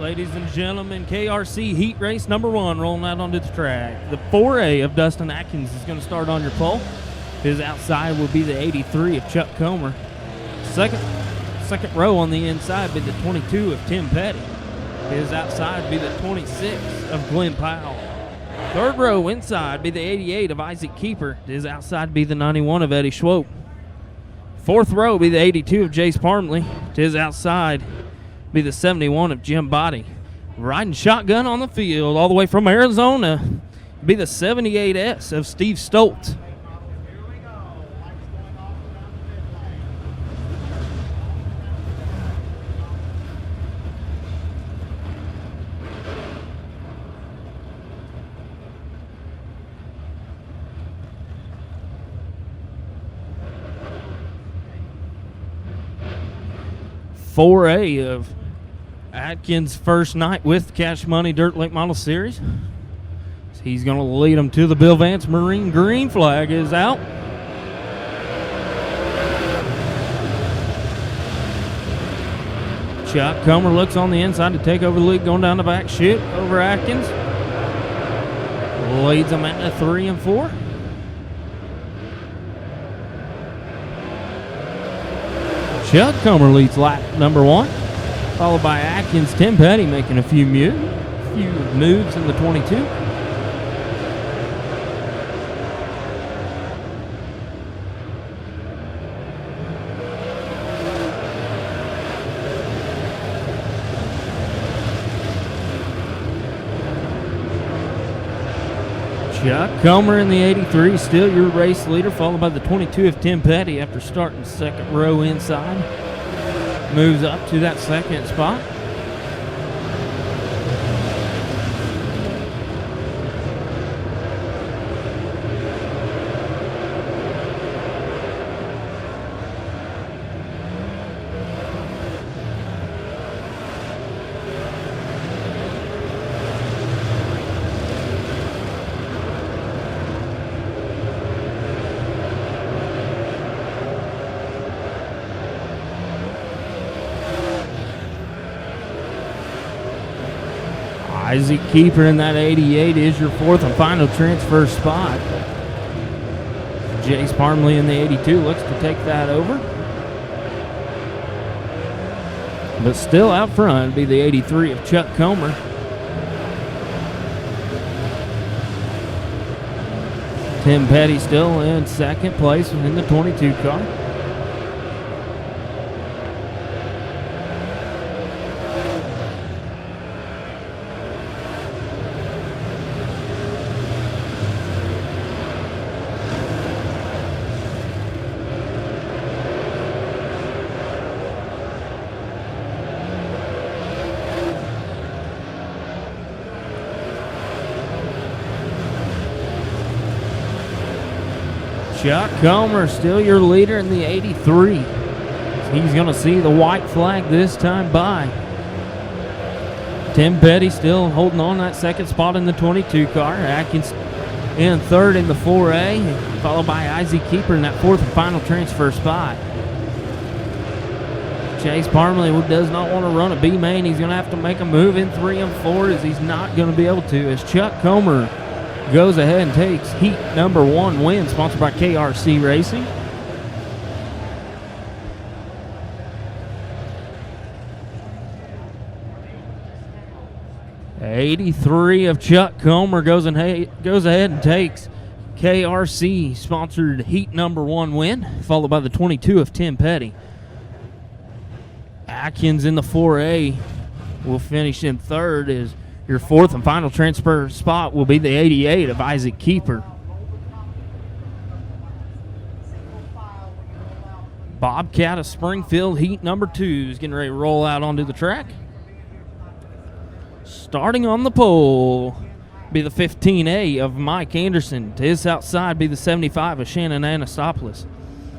Ladies and gentlemen, KRC Heat Race number 1 rolling out onto the track. The 4A of Dustin Atkins is going to start on your pole. His outside will be the 83 of Chuck Comer. Second row on the inside will be the 22 of Tim Petty. His outside will be the 26 of Glenn Powell. Third row inside will be the 88 of Isaac Keeper. His outside will be the 91 of Eddie Schwope. Fourth row will be the 82 of Jace Parmley. To his outside be the 71 of Jim Body. Riding shotgun on the field all the way from Arizona be the 78S of Steve Stoltz. .4A of Atkins' first night with Cash Money Dirt Lake Model Series. He's going to lead them to the Bill Vance Marine green flag is out. Chuck Comer looks on the inside to take over the lead, going down the back chute over Atkins. Leads them at 3 and 4. Chuck Comer leads lap number 1, followed by Atkins. Tim Petty making a few moves in the 22. Chuck Comer in the 83, still your race leader, followed by the 22 of Tim Petty after starting second row inside. Moves up to that second spot. Isaac Keeper in that 88 is your fourth and final transfer spot. Jace Parmley in the 82 looks to take that over. But still out front be the 83 of Chuck Comer. Tim Petty still in second place in the 22 car. Chuck Comer still your leader in the 83. He's going to see the white flag this time by. Tim Petty still holding on that second spot in the 22 car. Atkins in third in the 4A, followed by Isaac Keeper in that fourth and final transfer spot. Chase Parmley does not want to run a B main. He's going to have to make a move in 3 and 4 as he's not going to be able to, as Chuck Comer goes ahead and takes heat number 1 win, sponsored by KRC Racing. .83 of Chuck Comer goes ahead and takes KRC sponsored heat number 1 win, followed by the 22 of Tim Petty. Atkins in the 4A will finish in third as your fourth and final transfer spot will be the 88 of Isaac Keeper. Bobcat of Springfield, heat number 2 is getting ready to roll out onto the track. Starting on the pole be the 15A of Mike Anderson. To his outside be the 75 of Shannon Anastopoulos.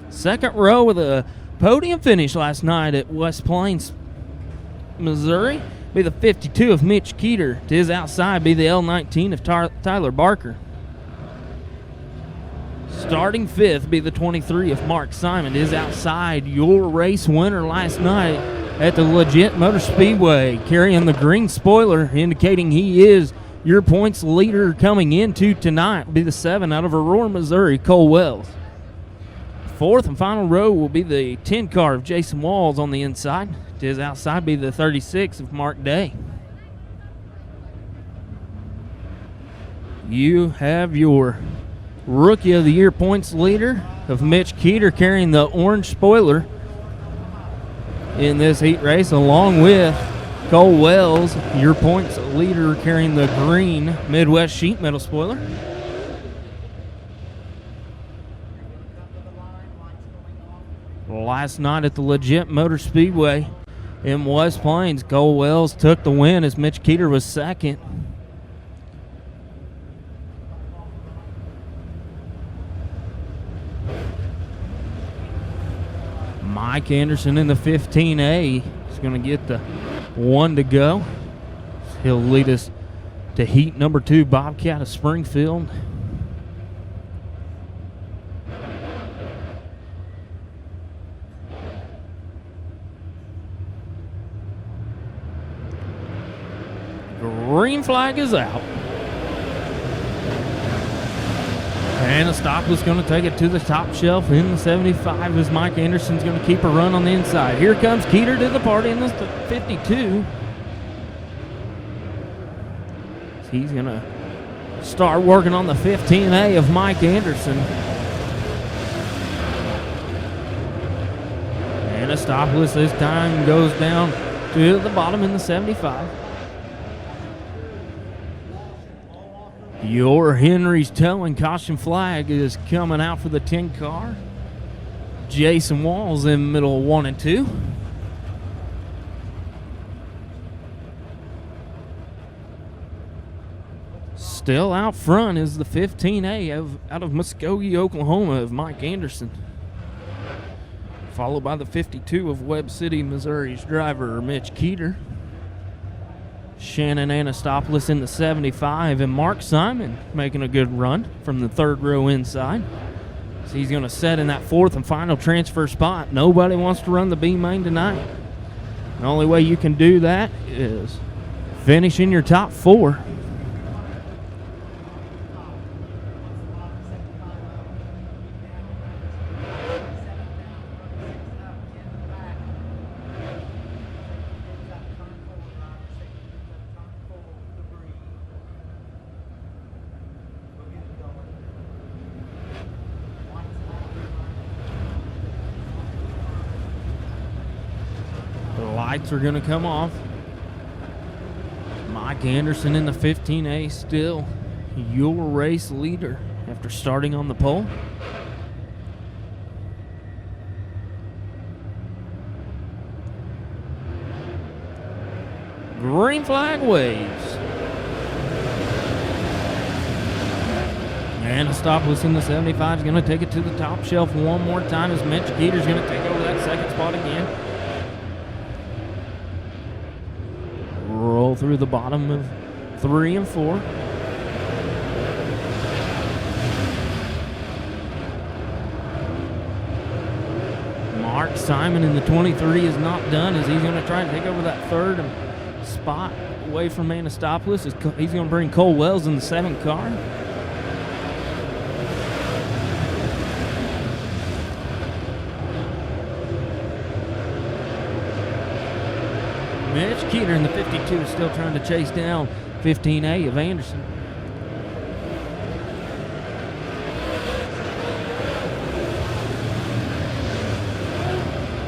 Second row with a podium finish last night at West Plains, Missouri, be the 52 of Mitch Keeter. To his outside be the L19 of Tyler Barker. Starting fifth be the 23 of Mark Simon. To his outside, your race winner last night at the Legit Motor Speedway, carrying the green spoiler, indicating he is your points leader coming into tonight. Will be the 7 out of Aurora, Missouri, Cole Wells. Fourth and final row will be the 10 car of Jason Walls on the inside. To his outside be the 36 of Mark Day. You have your Rookie of the Year points leader of Mitch Keeter carrying the orange spoiler in this heat race, along with Cole Wells, your points leader, carrying the green Midwest sheet metal spoiler. Last night at the Legit Motor Speedway in West Plains, Cole Wells took the win as Mitch Keeter was second. Mike Anderson in the 15A is going to get the 1 to go. He'll lead us to heat number 2, Bobcat of Springfield. Green flag is out. And a stop was going to take it to the top shelf in the 75 as Mike Anderson's going to keep a run on the inside. Here comes Keeter to the party in the 52. He's going to start working on the 15A of Mike Anderson. And a stopless this time goes down to the bottom in the 75. Your Henry's Towing caution flag is coming out for the 10 car. Jason Walls in middle 1 and 2. Still out front is the 15A out of Muskogee, Oklahoma of Mike Anderson. Followed by the 52 of Webb City, Missouri's driver, Mitch Keeter. Shannon Anastopoulos in the 75, and Mark Simon making a good run from the 3rd row inside. So he's going to set in that 4th and final transfer spot. Nobody wants to run the B main tonight. The only way you can do that is finish in your top 4. Lights are going to come off. Mike Anderson in the 15A still your race leader after starting on the pole. Green flag waves. And Anastopoulos in the 75 is going to take it to the top shelf one more time as Mitch Keeter's going to take over that 2nd spot again. Roll through the bottom of 3 and 4. Mark Simon in the 23 is not done as he's going to try to take over that 3rd spot away from Anastopoulos. He's going to bring Cole Wells in the 7 car. Mitch Keeter in the 52 is still trying to chase down 15A of Anderson.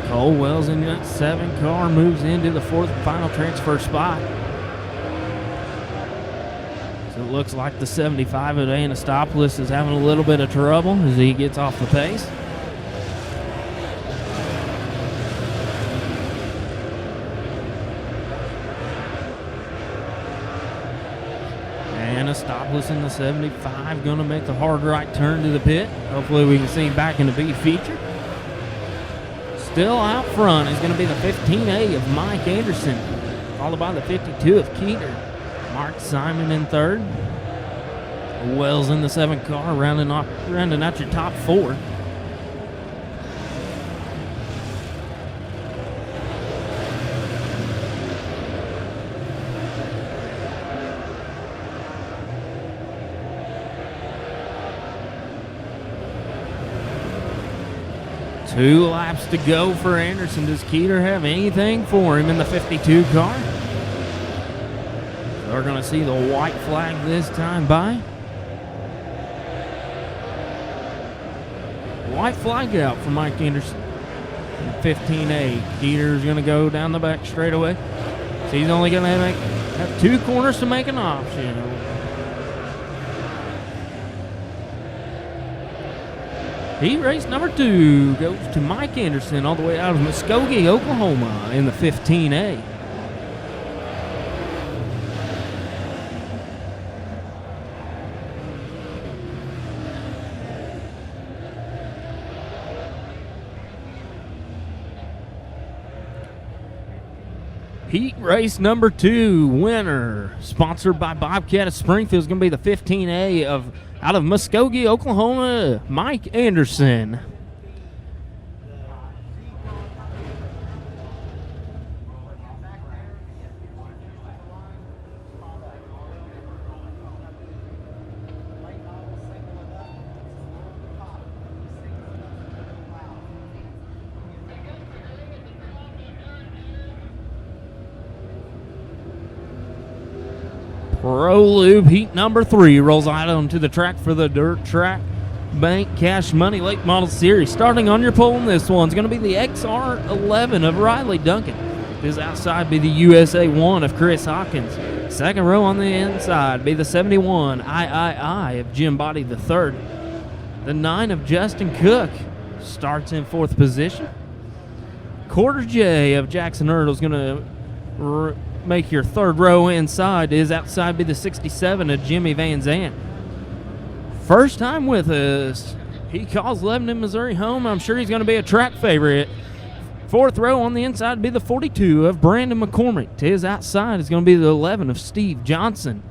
Cole Wells in that 7 car moves into the 4th and final transfer spot. So it looks like the 75 of Anastopoulos is having a little bit of trouble as he gets off the pace. Anastopoulos in the 75 going to make the hard right turn to the pit. Hopefully we can see him back in the B feature. Still out front is going to be the 15A of Mike Anderson, followed by the 52 of Keeter. Mark Simon in 3rd. Wells in the 7 car, rounding out your top 4. 2 laps to go for Anderson. Does Keeter have anything for him in the 52 car? We're going to see the white flag this time by. White flag out for Mike Anderson. 15A. Keeter's going to go down the back straightaway. So he's only going to have 2 corners to make an option. Heat race number 2 goes to Mike Anderson all the way out of Muskogee, Oklahoma in the 15A. Heat race number 2 winner, sponsored by Bobcat of Springfield, is going to be the 15A out of Muskogee, Oklahoma, Mike Anderson. Pro Lube Heat number 3 rolls out onto the track for the Dirt Track Bank Cash Money Late Model Series. Starting on your pole in this one is going to be the XR11 of Riley Duncan. His outside be the USA 1 of Chris Hawkins. Second row on the inside be the 71 III of Jim Body III. The 9 of Justin Cook starts in 4th position. Quarter J of Jackson Erdl is going to make your 3rd row inside. Is outside be the 67 of Jimmy Van Zandt. First time with us. He calls Lebanon, Missouri home. I'm sure he's going to be a track favorite. 4th row on the inside be the 42 of Brandon McCormick. To his outside is going to be the 11 of Steve Johnson.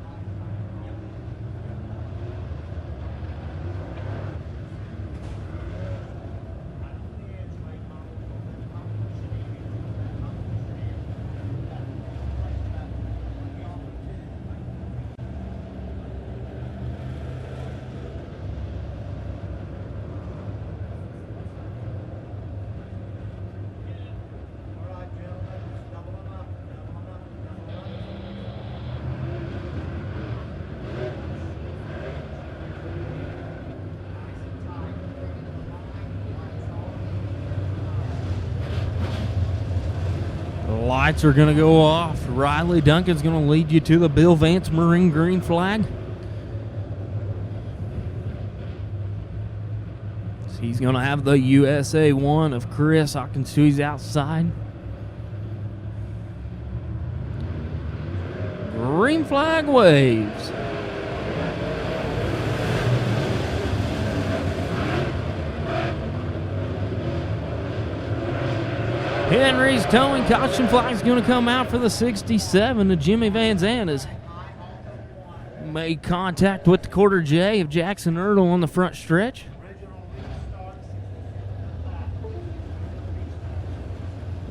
Lights are going to go off. Riley Duncan's going to lead you to the Bill Vance Marine green flag. So he's going to have the USA 1 of Chris Hawkins to his outside. Green flag waves. Henry's towing caution flag is going to come out for the 67 of Jimmy Van Zandt. Has made contact with the quarter J of Jackson Erdl on the front stretch.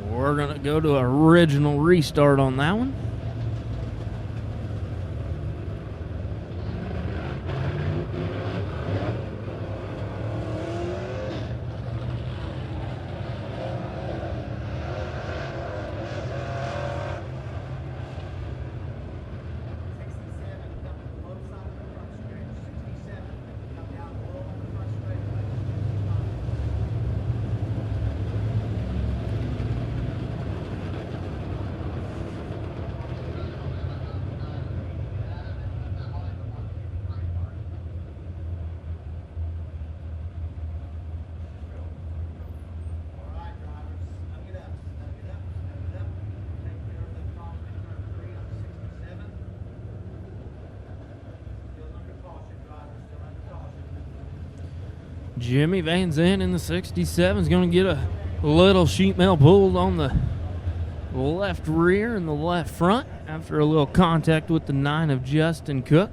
We're going to go to an original restart on that one. Jimmy Van Zandt in the 67 is going to get a little sheet metal pulled on the left rear and the left front after a little contact with the 9 of Justin Cook.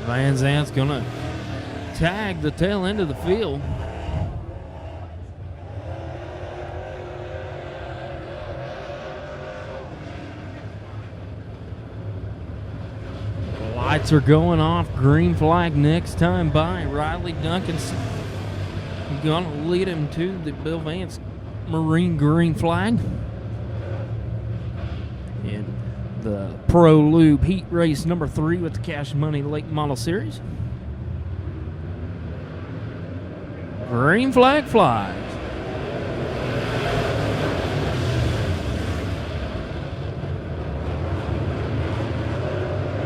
Van Zandt's going to tag the tail end of the field. Lights are going off. Green flag next time by. Riley Duncan's going to lead him to the Bill Vance Marine green flag. And the Pro Lube Heat Race number 3 with the Cash Money Lake Model Series. Green flag flies.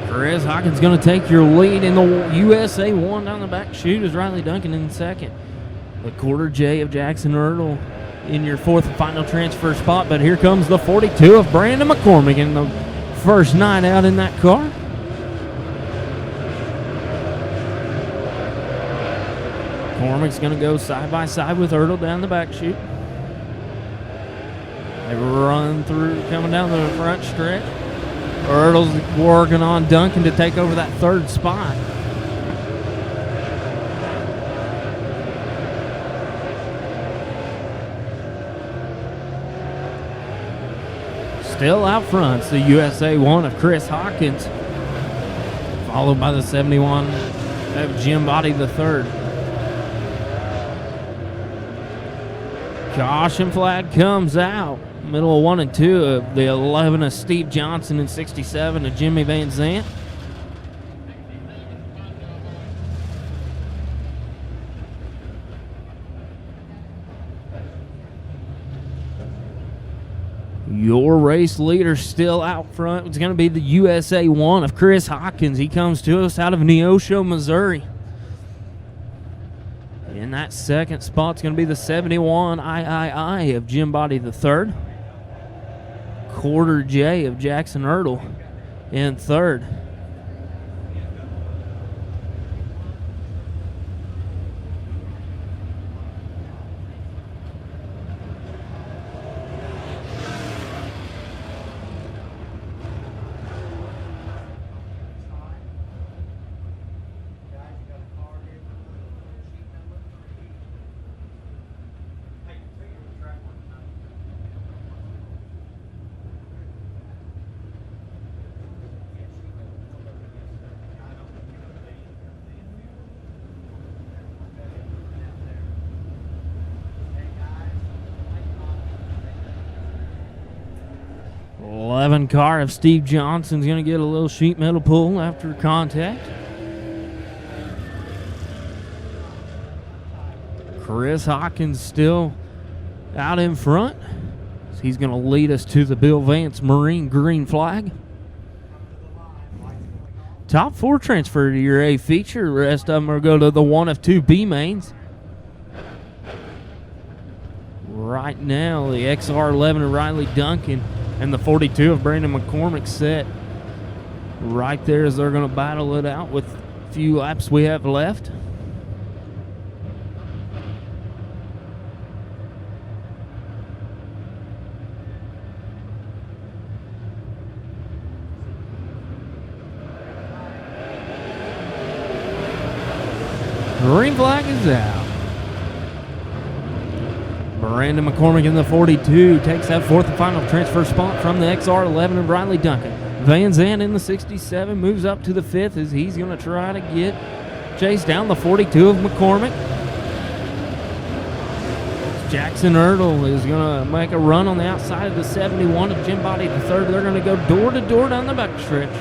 Chris Hawkins going to take your lead in the USA 1 down the back chute as Riley Duncan in second. The quarter J of Jackson Ertl in your 4th and final transfer spot, but here comes the 42 of Brandon McCormick in the first night out in that car. McCormick's going to go side by side with Ertl down the back chute. They run through, coming down the front stretch. Ertl's working on Duncan to take over that 3rd spot. Still out front, it's the USA 1 of Chris Hawkins, followed by the 71 of Jim Body the 3rd. Caution flag comes out. Middle of 1 and 2 of the 11 of Steve Johnson and 67 of Jimmy Van Zandt. Your race leader still out front. It's going to be the USA 1 of Chris Hawkins. He comes to us out of Neosho, Missouri. In that 2nd spot, it's going to be the 71 III of Jim Body the 3rd. Quarter J of Jackson Ertl in 3rd. Car of Steve Johnson's going to get a little sheet metal pull after contact. Chris Hawkins still out in front. He's going to lead us to the Bill Vance Marine green flag. Top 4 transfer to your A feature. The rest of them will go to the 1 of 2 B mains. Right now, the XR11 of Riley Duncan and the 42 of Brandon McCormick set right there as they're going to battle it out with a few laps we have left. Green flag is out. Brandon McCormick in the 42 takes that 4th and final transfer spot from the XR11 of Riley Duncan. Van Zandt in the 67 moves up to the 5th as he's going to try to chase down the 42 of McCormick. Jackson Ertl is going to make a run on the outside of the 71 of Jim Body the 3rd. They're going to go door to door down the back stretch.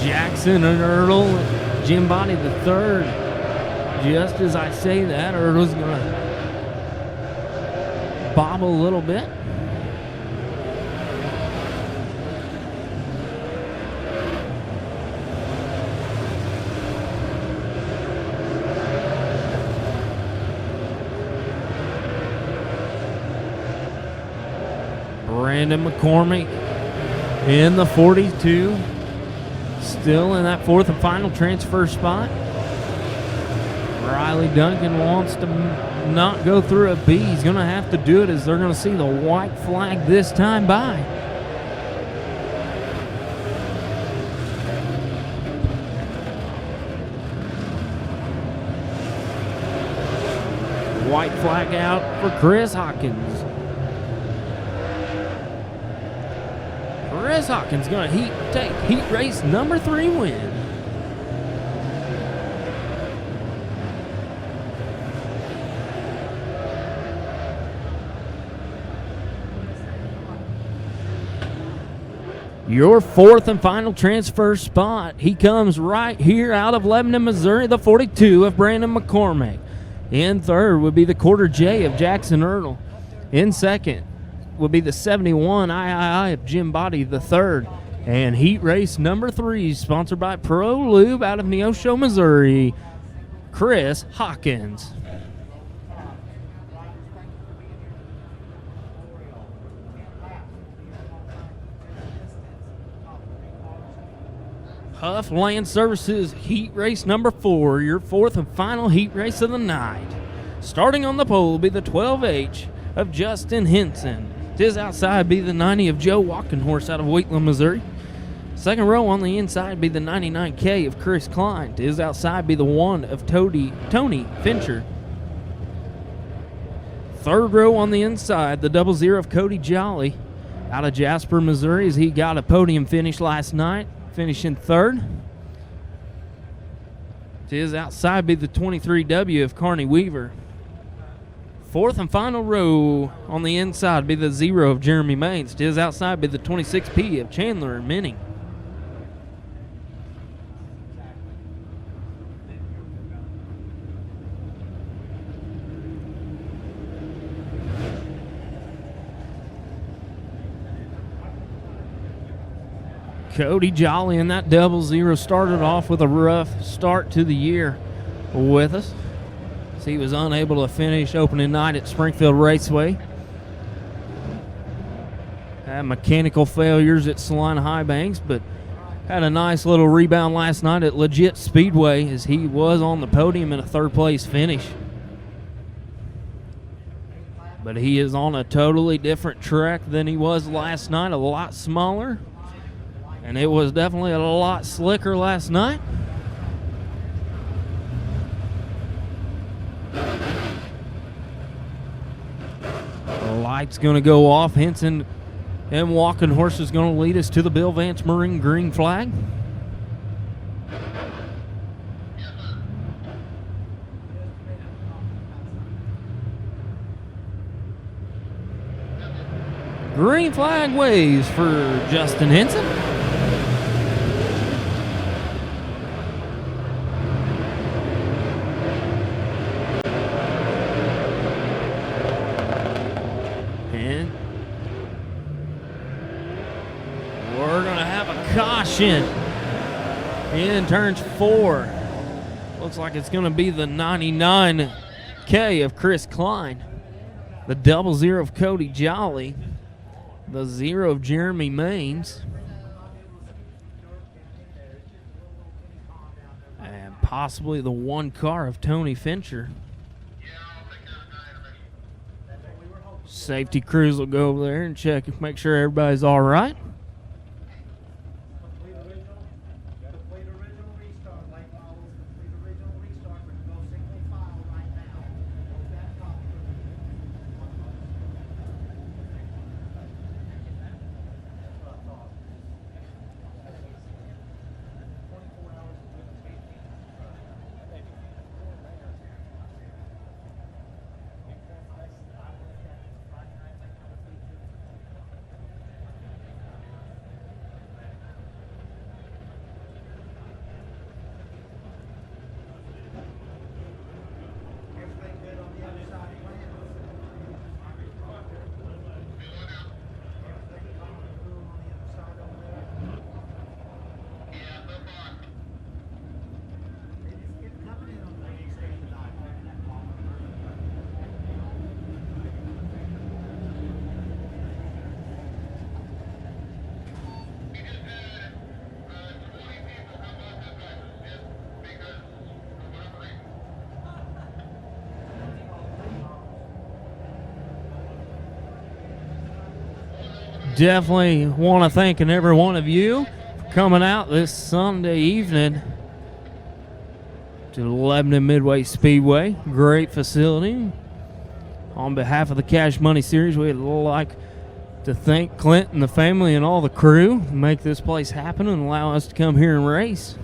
Jackson and Ertl, Jim Body the 3rd. Just as I say that, Ertl's going to bobble a little bit. Brandon McCormick in the 42. Still in that 4th and final transfer spot. Riley Duncan wants to not go through a B. He's going to have to do it as they're going to see the white flag this time by. White flag out for Chris Hawkins. Chris Hawkins going to take heat race number 3 win. Your 4th and final transfer spot. He comes right here out of Lebanon, Missouri, the 42 of Brandon McCormick. In 3rd would be the quarter J of Jackson Ertl. In 2nd would be the 71 III of Jim Body the 3rd. And heat race number 3, sponsored by Pro Lube out of Neosho, Missouri, Chris Hawkins. Huff Land Services heat race number 4, your 4th and final heat race of the night. Starting on the pole will be the 12H of Justin Henson. Tis outside be the 90 of Joe Walkenhorse out of Wheatland, Missouri. Second row on the inside be the 99K of Chris Klein. Tis outside be the 1 of Tony Fincher. Third row on the inside, the 00 of Cody Jolly out of Jasper, Missouri, as he got a podium finish last night, finishing 3rd. Tis outside be the 23W of Carney Weaver. Fourth and final row on the inside be the 0 of Jeremy Maines. Tis outside be the 26P of Chandler Minning. Cody Jolly and that 00 started off with a rough start to the year with us. He was unable to finish opening night at Springfield Raceway. Had mechanical failures at Salina High Banks, but had a nice little rebound last night at Legit Speedway as he was on the podium in a 3rd place finish. But he is on a totally different track than he was last night, a lot smaller. And it was definitely a lot slicker last night. The light's going to go off. Henson and Walkenhorse is going to lead us to the Bill Vance Marine green flag. Green flag waves for Justin Henson. And we're going to have a caution in turns 4. Looks like it's going to be the 99K of Chris Klein, the 00 of Cody Jolly, the 0 of Jeremy Maines, and possibly the 1 car of Tony Fincher. Safety crews will go over there and check, make sure everybody's all right. definitely want to thank every one of you for coming out this Sunday evening to the Lebanon Midway Speedway. Great facility. On behalf of the Cash Money Series, we'd like to thank Clint and the family and all the crew who make this place happen and allow us to come here and race.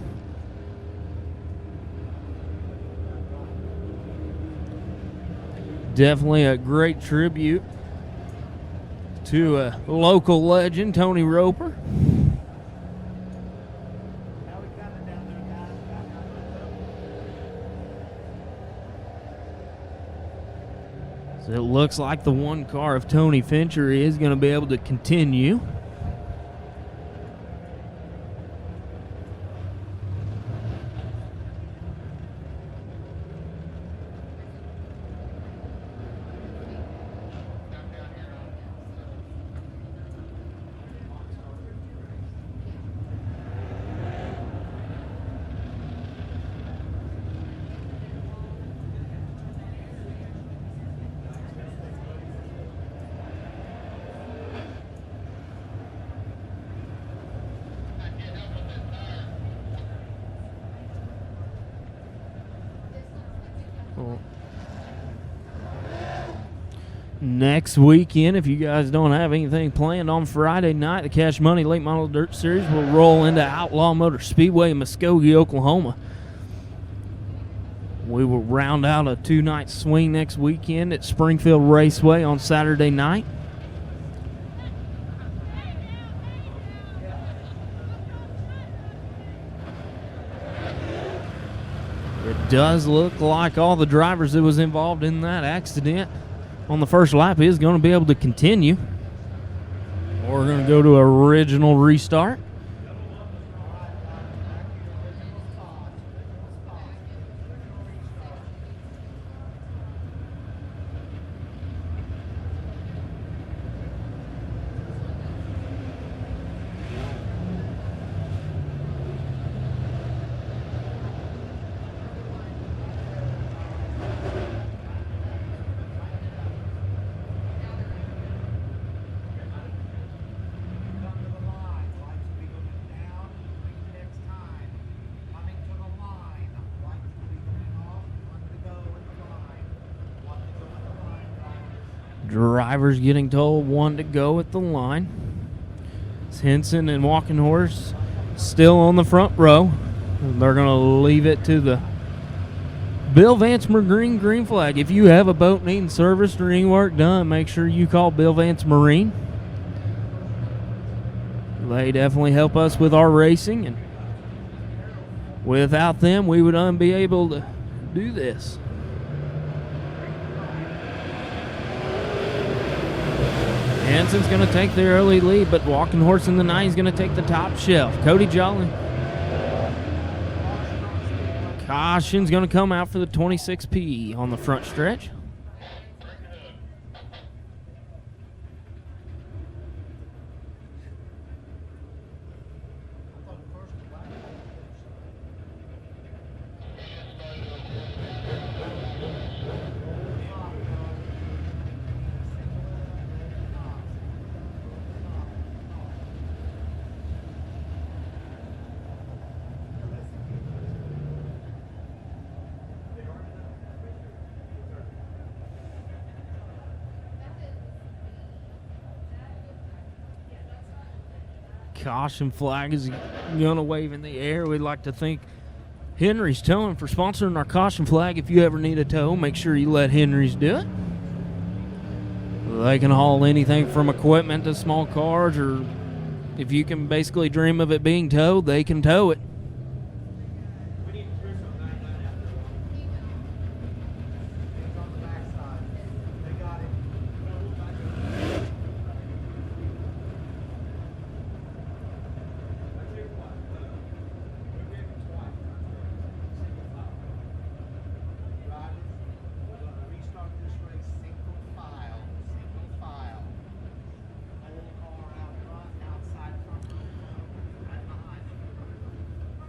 Definitely a great tribute to a local legend, Tony Roper. So it looks like the one car of Tony Fincher is going to be able to continue. Next weekend, if you guys don't have anything planned on Friday night, the Cash Money Late Model Dirt Series will roll into Outlaw Motor Speedway in Muskogee, Oklahoma. We will round out a 2-night swing next weekend at Springfield Raceway on Saturday night. It does look like all the drivers that was involved in that accident on the first lap is going to be able to continue. Or we're going to go to an original restart. Drivers getting told one to go at the line. It's Henson and Walking Horse still on the front row. They're going to leave it to the Bill Vance Marine green flag. If you have a boat needing service or any work done, make sure you call Bill Vance Marine. They definitely help us with our racing, and without them, we would not be able to do this. Henson's going to take the early lead, but Walking Horse in the 9 is going to take the top shelf. Cody Jolly. Caution's going to come out for the 26P on the front stretch. Caution flag is going to wave in the air. We'd like to thank Henry's Towing for sponsoring our caution flag. If you ever need a tow, make sure you let Henry's do it. They can haul anything from equipment to small cars, or if you can basically dream of it being towed, they can tow it.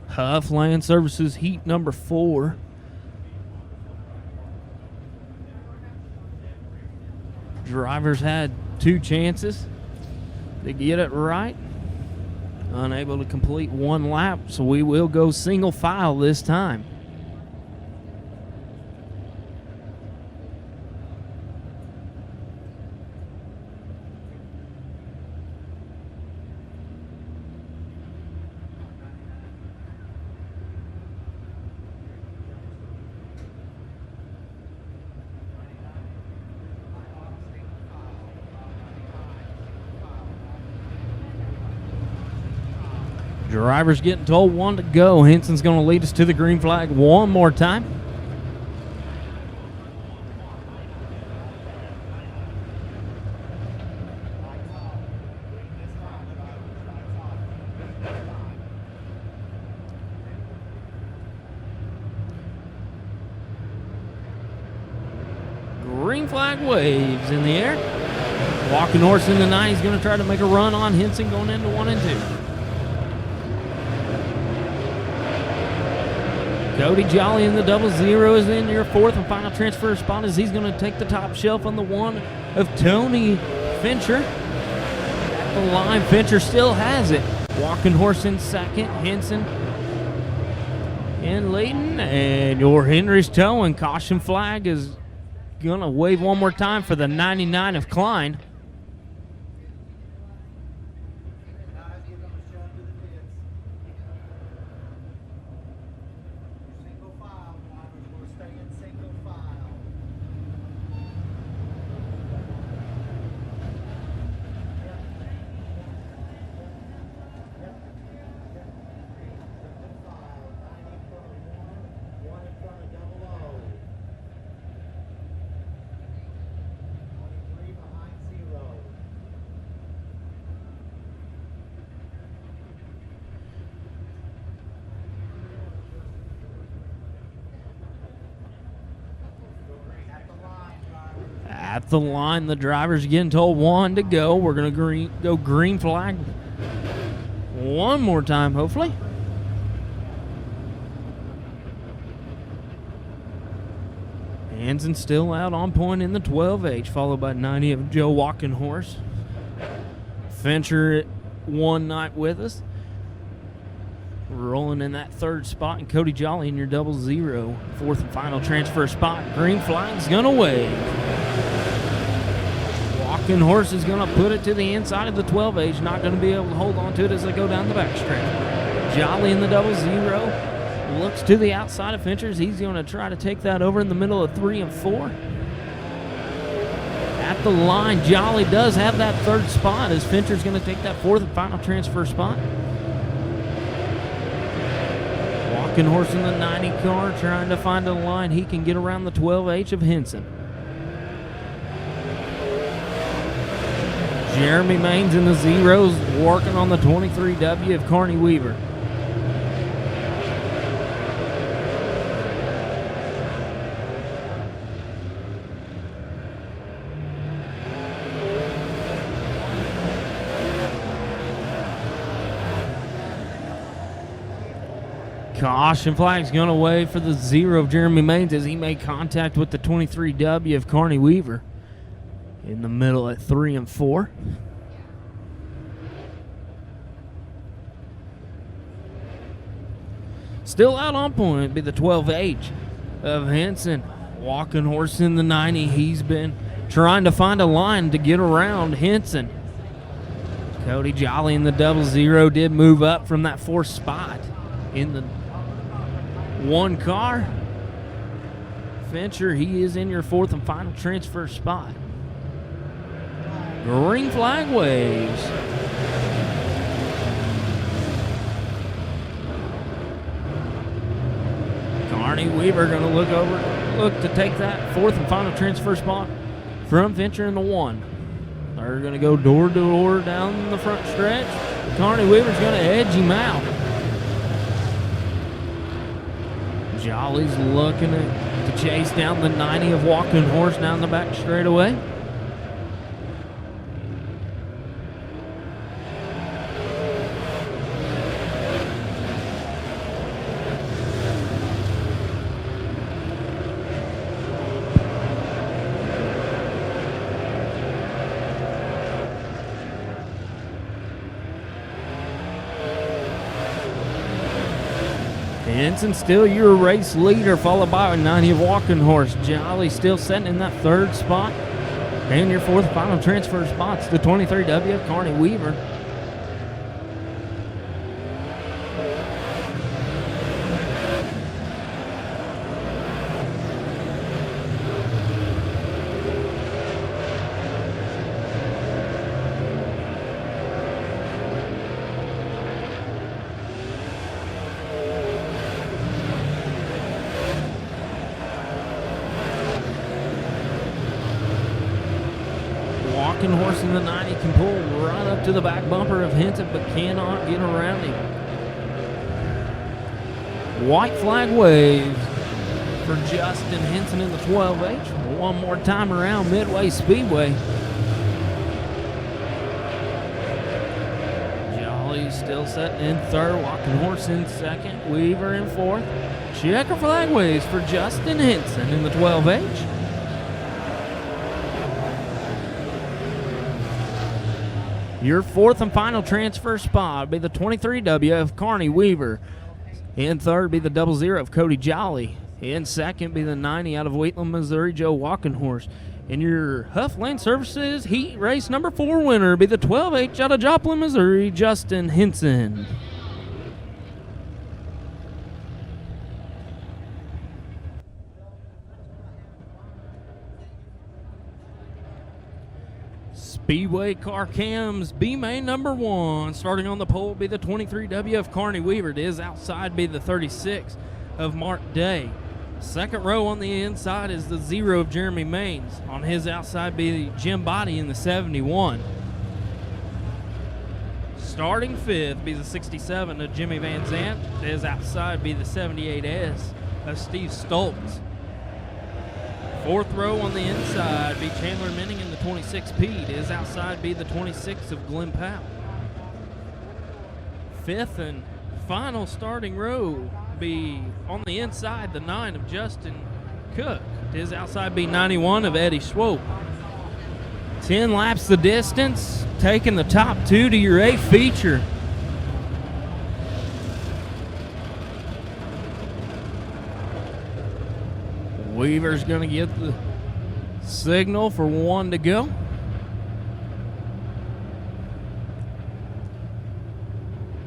Huff Land Services heat number 4. Drivers had 2 chances. to get it right. Unable to complete one lap, so we will go single file this time. Driver's getting told one to go. Henson's going to lead us to the green flag one more time. Green flag waves in the air. Walking horse in the 9. He's going to try to make a run on Henson going into 1 and 2. Cody Jolly in the 00 is in your 4th and final transfer spot as he's going to take the top shelf on the 1 of Tony Fincher. At the line, Fincher still has it. Walking horse in 2nd, Henson in leading, and your Henry's towing. Caution flag is going to wave one more time for the 99 of Klein. At the line, the driver's getting told 1 to go. We're going to go green flag one more time, hopefully. Hansen still out on point in the 12H, followed by 90 of Joe Walking Horse. Fincher at 1 night with us. Rolling in that 3rd spot, and Cody Jolly in your 00, 4th and final transfer spot. Green flag's going to wave. Walking Horse is going to put it to the inside of the 12H, not going to be able to hold on to it as they go down the backstretch. Jolly in the 00 looks to the outside of Fincher's. He's going to try to take that over in the middle of 3 and 4. At the line, Jolly does have that 3rd spot as Fincher's going to take that 4th and final transfer spot. Walking Horse in the 90 car trying to find a line he can get around the 12H of Henson. Jeremy Maines in the 0s working on the 23W of Carney Weaver. Caution flag's going to wave for the 0 of Jeremy Maines as he made contact with the 23W of Carney Weaver. In the middle at 3 and 4. Still out on point, it'd be the 12H of Henson. Walking Horse in the 90. He's been trying to find a line to get around Henson. Cody Jolly in the 00 did move up from that 4th spot in the 1 car. Fincher, he is in your 4th and final transfer spot. Green flag waves. Carney Weaver going to look to take that 4th and final transfer spot from Fincher in the 1. They're going to go door to door down the front stretch. Carney Weaver's going to edge him out. Jolly's looking to chase down the 90 of Walking Horse down the back straightaway. Henson still your race leader, followed by a 90 of Walking Horse. Gile still sitting in that third spot. And your fourth final transfer spot's the 23W of Carney Weaver. Walking Horse in the 90 can pull right up to the back bumper of Henson, but cannot get around him. White flag waves for Justin Henson in the 12H. One more time around Midway Speedway. Gile still sitting in third, Walking Horse in second, Weaver in fourth. Checker flag waves for Justin Henson in the 12H. Your fourth and final transfer spot be the 23W of Carney Weaver. In third be the 00 of Cody Gile. In second be the 90 out of Wheatland, Missouri, Joe Walking Horse. And your Huff Land Services Heat Race number 4 winner be the 12H out of Joplin, Missouri, Justin Henson. Speedway car cams, B main number 1. Starting on the pole be the 23W of Carney Weaver. It is outside be the 36 of Mark Day. Second row on the inside is the 0 of Jeremy Maines. On his outside be Jim Body in the 71. Starting fifth be the 67 of Jimmy Van Zandt. His outside be the 78S of Steve Stoltz. Fourth row on the inside be Chandler Minning in the 26 Pete. His outside be the 26 of Glenn Powell. Fifth and final starting row be on the inside the 9 of Justin Cook. His outside be 91 of Eddie Swope. 10 laps the distance, taking the top 2 to your A feature. Weaver's going to get the signal for 1 to go.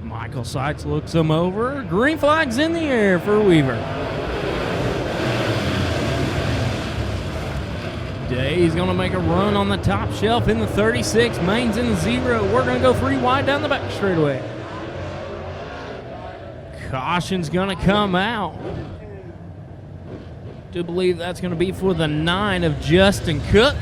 Michael Sykes looks him over. Green flag's in the air for Weaver. Day's going to make a run on the top shelf in the 36. Maine's in the 0. We're going to go 3 wide down the back straightaway. Caution's going to come out. Do believe that's going to be for the 9 of Justin Cook.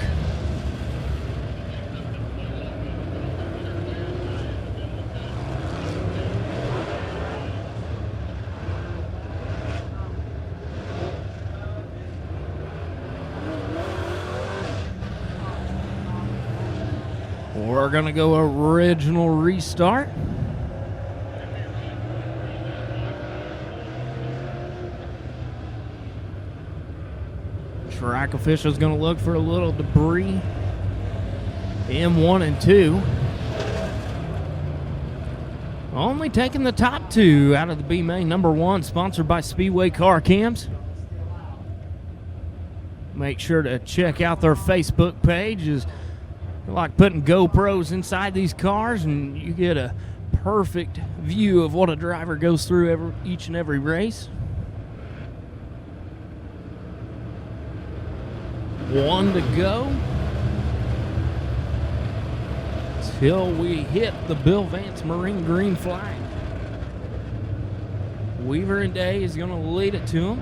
We're going to go original restart. Track official's going to look for a little debris. M1 and 2. Only taking the top 2 out of the B main number 1, sponsored by Speedway Car Cams. Make sure to check out their Facebook page. It's like putting GoPros inside these cars, and you get a perfect view of what a driver goes through each and every race. 1 to go till we hit the Bill Vance Marine green flag. Weaver and Day is going to lead it to him.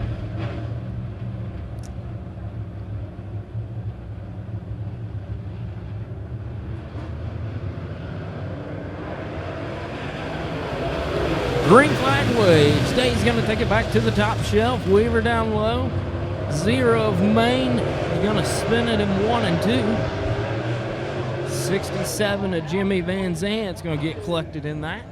Green flag waves. Day's going to take it back to the top shelf. Weaver down low. 0 of Maine is going to spin it in 1 and 2. 67 of Jimmy Van Zandt's going to get collected in that.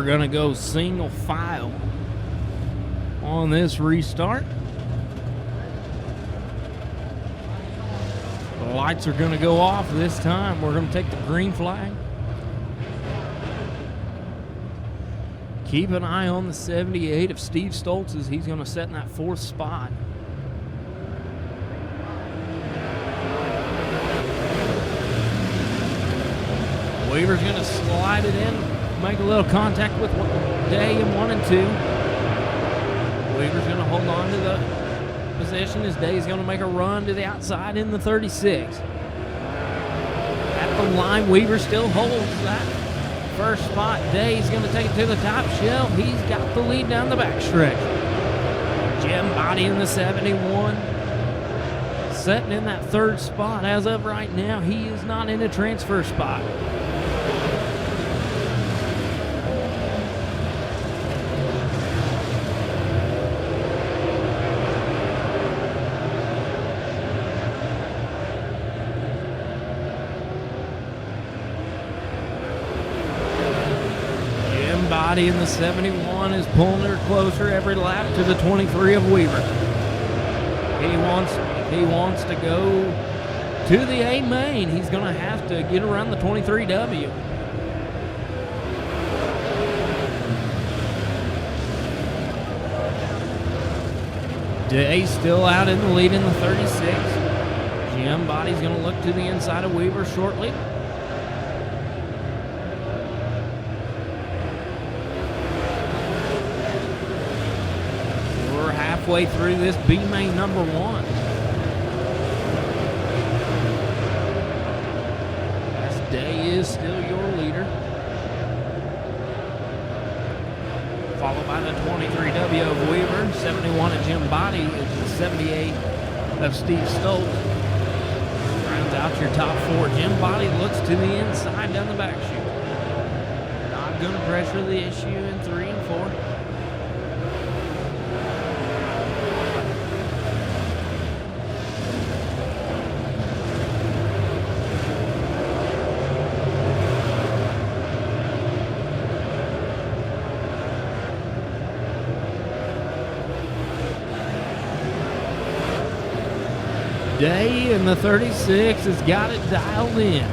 We're going to go single file on this restart. The lights are going to go off this time. We're going to take the green flag. Keep an eye on the 78 of Steve Stoltz as he's going to set in that 4th spot. Weaver's going to slide it in, make a little contact with Day in 1 and 2. Weaver's going to hold on to the position as Day's going to make a run to the outside in the 36. At the line, Weaver still holds that 1st spot. Day's going to take it to the top shelf. He's got the lead down the backstretch. Jim Body in the 71. Setting in that 3rd spot. As of right now, he is not in a transfer spot. Body in the 71 is pulling her closer every lap to the 23 of Weaver. He wants to go to the A main. He's going to have to get around the 23W. Day still out in the lead in the 36. Jim Body's going to look to the inside of Weaver shortly. Halfway through this B main number 1. This Day is still your leader. Followed by the 23W of Weaver, 71 of Jim Body, is the 78 of Steve Stoltz. Rounds out your top 4. Jim Body looks to the inside down the back chute. Not going to pressure the issue in 3 and 4. Day in the 36 has got it dialed in.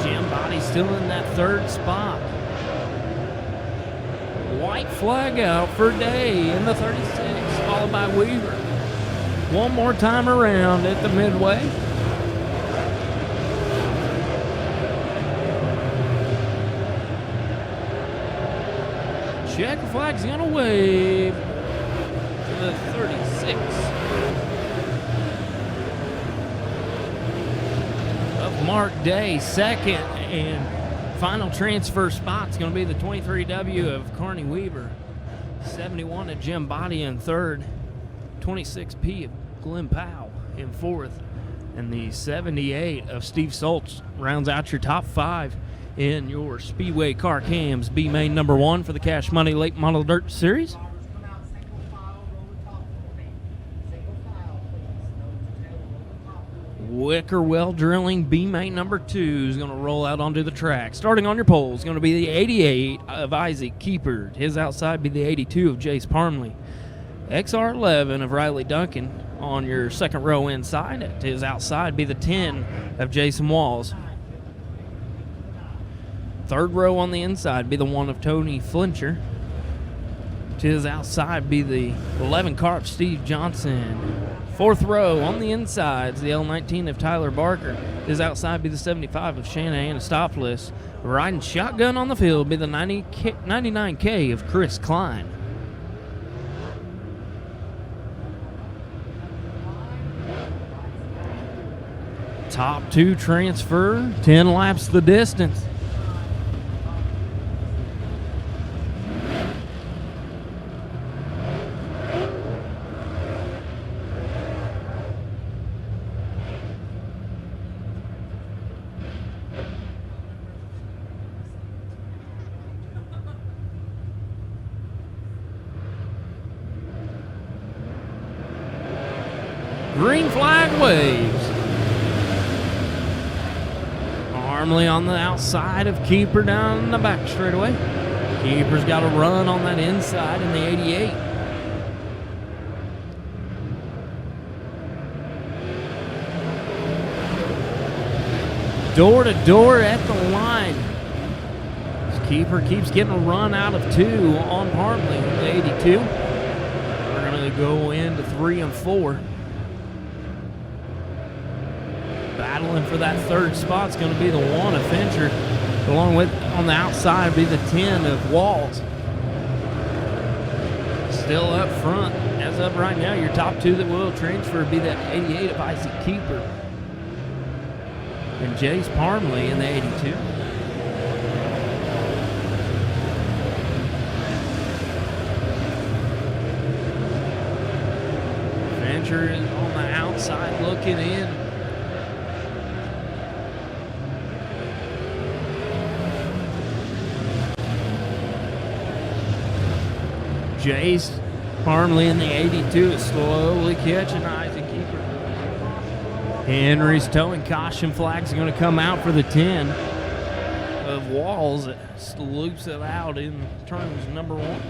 Jim Body still in that 3rd spot. White flag out for Day in the 36, followed by Weaver. One more time around at the midway. Checker flag's gonna wave. The 36 of Mark Day. 2nd and final transfer spot's going to be the 23W of Carney Weaver. 71 of Jim Body in 3rd. 26P of Glenn Powell in 4th. And the 78 of Steve Stoltz rounds out your top 5 in your Speedway Car Cams B main number 1 for the Cash Money Late Model Dirt Series. Wickerwell Drilling B main number 2 is going to roll out onto the track. Starting on your pole is going to be the 88 of Isaac Keeper. His outside be the 82 of Jace Parmley. XR11 of Riley Duncan on your 2nd row inside. At his outside be the 10 of Jason Walls. 3rd row on the inside be the 1 of Tony Flincher. To his outside be the 11 car of Steve Johnson. 4th row on the insides, the L19 of Tyler Barker. His outside be the 75 of Shannon Anastopoulos. Riding shotgun on the field be the 99K of Chris Klein. Top 2 transfer, 10 laps the distance. Green flag waves. Our Parmley on the outside of Keeper down the back straightaway. Keeper's got a run on that inside in the 88. Door to door at the line. Keeper keeps getting a run out of 2 on Parmley in the 82. We're going to go into 3 and 4. Battling for that third spot is going to be the 1 of Fincher. Along with, on the outside, will be the 10 of Walls. Still up front. As of right now, your top 2 that will transfer will be that 88 of Isaac Keeper and Jace Parmley in the 82. Fincher is on the outside looking in. Jace Parmley in the 82 is slowly catching Isaac Keeper. Henry's towing caution flags are going to come out for the 10 of Walls. It loops it out in turns number 1.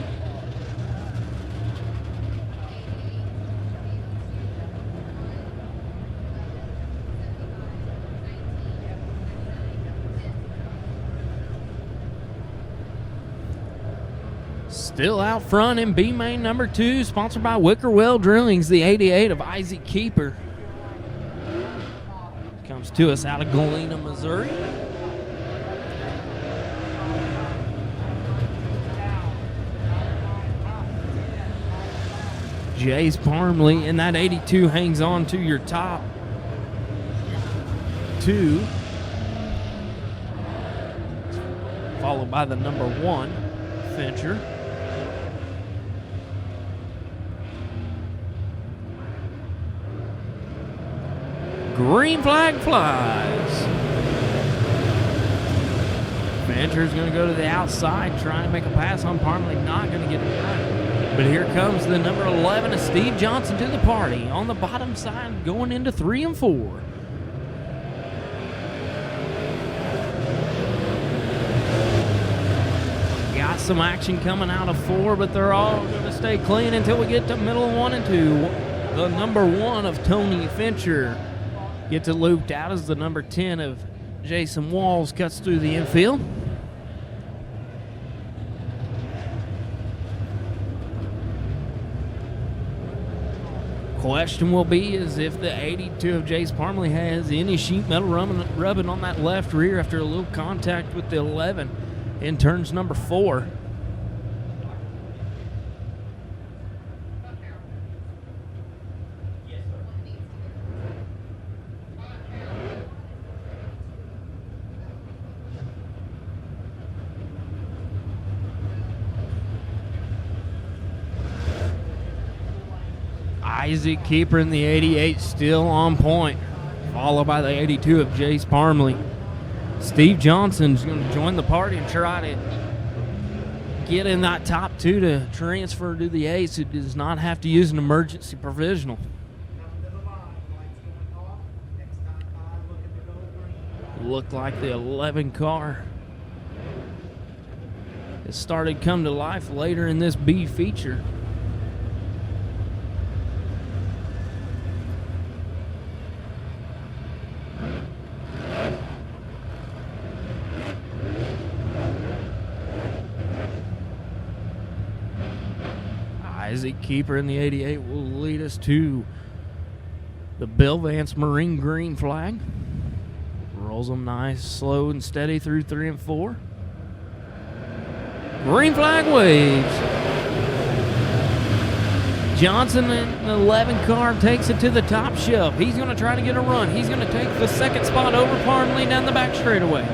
Still out front in B main number 2, sponsored by Wickerwell Drillings, the 88 of Isaac Keeper. Comes to us out of Galena, Missouri. Jace Parmley in that 82 hangs on to your top 2. Followed by the number 1, Fincher. Green flag flies. Fincher's going to go to the outside, trying to make a pass on Parmley. Not going to get it right. But here comes the number 11 of Steve Johnson to the party on the bottom side, going into 3 and 4. Got some action coming out of 4, but they're all going to stay clean until we get to middle of 1 and 2. The number 1 of Tony Fincher gets it looped out as the number 10 of Jason Walls cuts through the infield. Question will be is if the 82 of Jace Parmley has any sheet metal rubbing on that left rear after a little contact with the 11 in turns number 4. Isaac Keeper in the 88 still on point, followed by the 82 of Jace Parmley. Steve Johnson's going to join the party and try to get in that top 2 to transfer to the ace who does not have to use an emergency provisional. Looked like the 11 car has started to come to life later in this B feature. Isaac Keeper in the 88 will lead us to the Bill Vance Marine Green flag. Rolls them nice, slow and steady through 3 and 4. Green flag waves. Johnson in the 11 car takes it to the top shelf. He's going to try to get a run. He's going to take the second spot over Parmley down the back straightaway.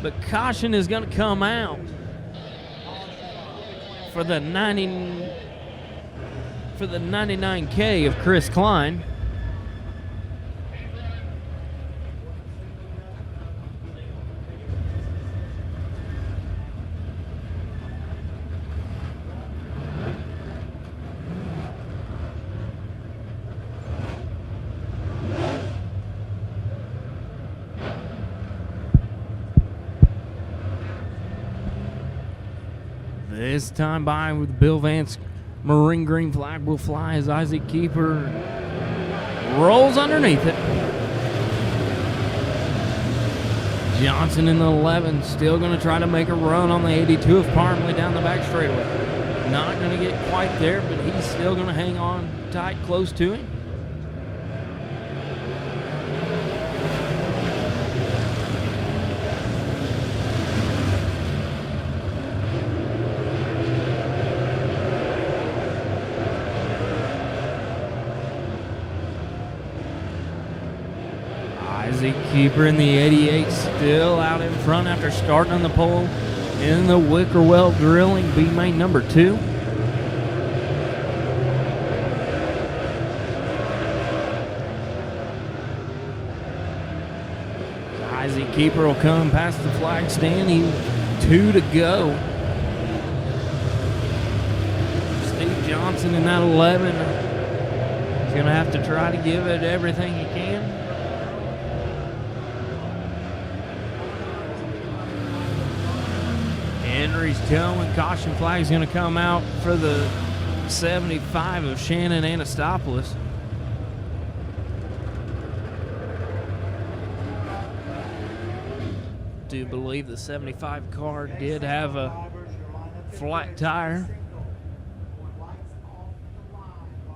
But caution is going to come out for the 99K of Chris Klein. This time by with Bill Vance. Marine green flag will fly as Isaac Keeper rolls underneath it. Johnson in the 11, still going to try to make a run on the 82 of Parmley down the back straightaway. Not going to get quite there, but he's still going to hang on tight close to him. Isaac Keeper in the 88 still out in front after starting on the pole in the Wickerwell Drilling B main number 2. Isaac Keeper will come past the flag stand. He's 2 to go. Steve Johnson in that 11 is going to have to try to give it everything he can. Henry's towing. Caution flag is going to come out for the 75 of Shannon Anastopoulos. Do believe the 75 car did have a flat tire.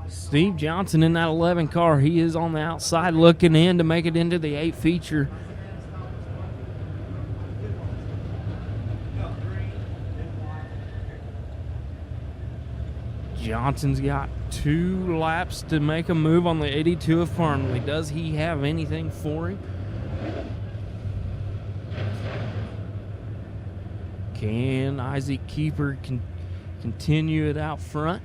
Steve Johnson in that 11 car, he is on the outside looking in to make it into the 8 feature. Johnson's got 2 laps to make a move on the 82 of Parmley. Does he have anything for him? Can Isaac Keeper continue it out front?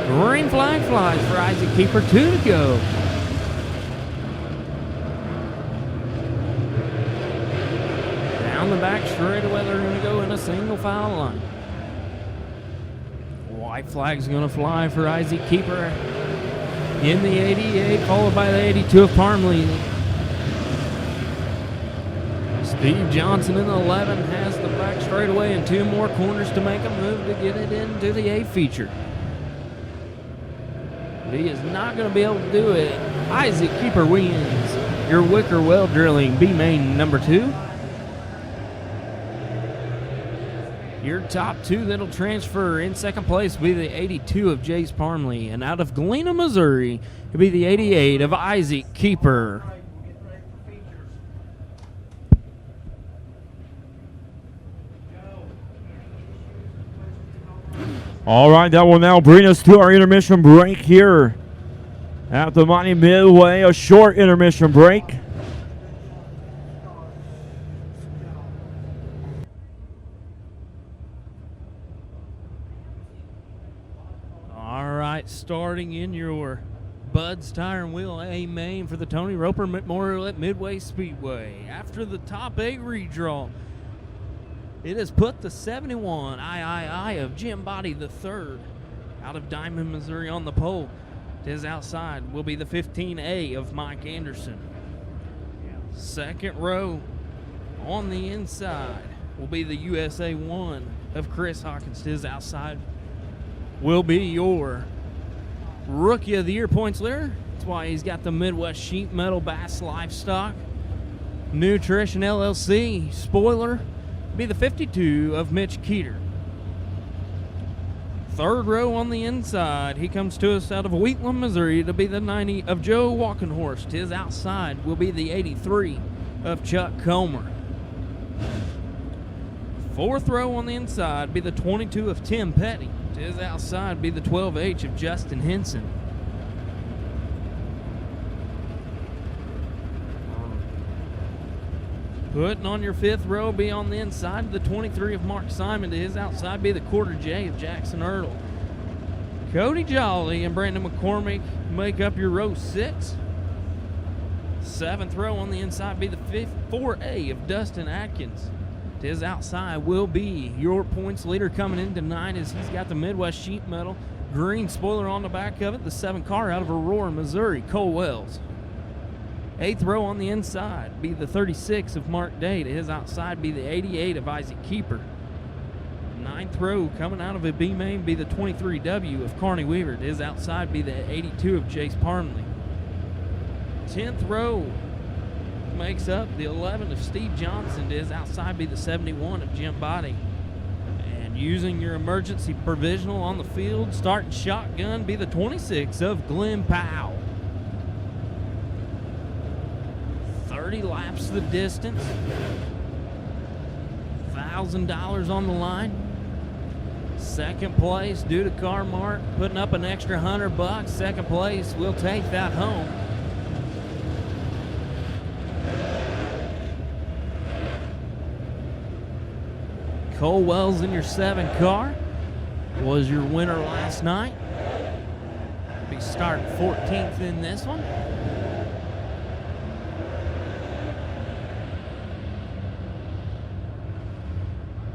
Green flag flies for Isaac Keeper, 2 to go. Down the back straightaway, they're going to go in a single file line. White flag's going to fly for Isaac Keeper in the 88, followed by the 82 of Parmley. Steve Johnson in the 11 has the back straightaway and 2 more corners to make a move to get it into the 8 feature. He is not going to be able to do it. Isaac Keeper wins your Wickerwell Drilling B main number 2. Your top 2 that'll transfer in second place will be the 82 of Jace Parmley, and out of Galena, Missouri, it'll be the 88 of Isaac Keeper. All right, that will now bring us to our intermission break here at the Lebanon Midway, a short intermission break. All right, starting in your Bud's Tire and Wheel A main for the Tony Roper Memorial at Midway Speedway. After the top 8 redraw, it has put the 71 III of Jim Body III out of Diamond, Missouri on the pole. To his outside will be the 15A of Mike Anderson. Second row on the inside will be the USA 1 of Chris Hawkins. To his outside will be your Rookie of the Year points leader. That's why he's got the Midwest Sheet Metal Bass Livestock Nutrition LLC spoiler. Be the 52 of Mitch Keeter. Third row on the inside, he comes to us out of Wheatland, Missouri. It'll be the 90 of Joe Walkenhorst. His outside will be the 83 of Chuck Comer. Fourth row on the inside be the 22 of Tim Petty. To his outside be the 12H of Justin Henson. Putting on your fifth row be on the inside, the 23 of Mark Simon. To his outside be the quarter J of Jackson Earl. Cody Jolly and Brandon McCormick make up your row 6. Seventh row on the inside be the 4A of Dustin Atkins. To his outside will be your points leader coming in tonight, as he's got the Midwest Sheet Metal green spoiler on the back of it, the 7 car out of Aurora, Missouri, Cole Wells. 8th row on the inside be the 36 of Mark Day. To his outside be the 88 of Isaac Keeper. 9th row coming out of a B main be the 23W of Carney Weaver. To his outside be the 82 of Jace Parmley. 10th row makes up the 11 of Steve Johnson. To his outside be the 71 of Jim Body. And using your emergency provisional on the field, starting shotgun be the 26 of Glenn Powell. 30 laps the distance. $1,000 on the line. Second place due to Car-Mart putting up an extra $100. Second place, we'll take that home. Cole Wells in your 7 car was your winner last night. Be starting 14th in this one.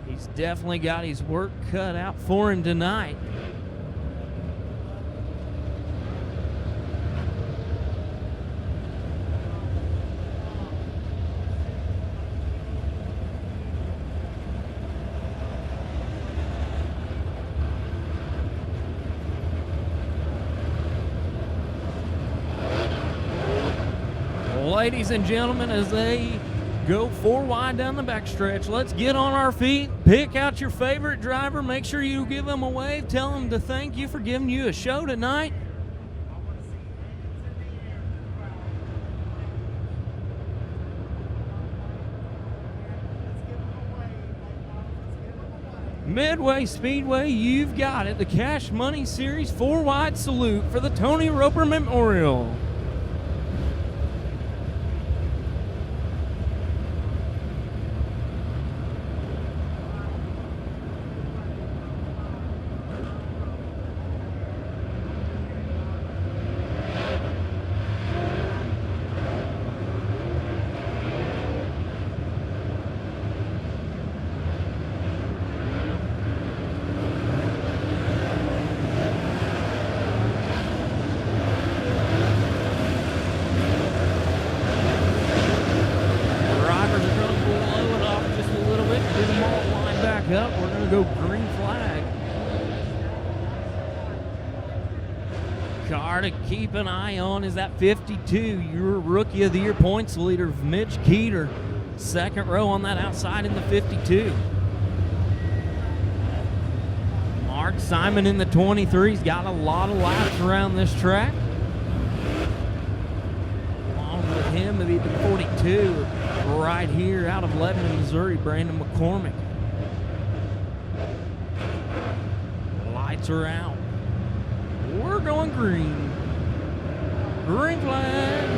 He's definitely got his work cut out for him tonight. Ladies and gentlemen, as they go 4 wide down the backstretch, let's get on our feet, pick out your favorite driver, make sure you give them a wave, tell them to thank you for giving you a show tonight. Midway Speedway, you've got it. The Cash Money Series 4 wide salute for the Tony Roper Memorial. Up, we're going to go green flag. Car to keep an eye on is that 52, your Rookie of the Year points leader, Mitch Keeter. Second row on that outside in the 52. Mark Simon in the 23. He's got a lot of laps around this track. Along with him, it'll be the 42 right here out of Lebanon, Missouri, Brandon McCormick. Are out. We're going green. Green flag.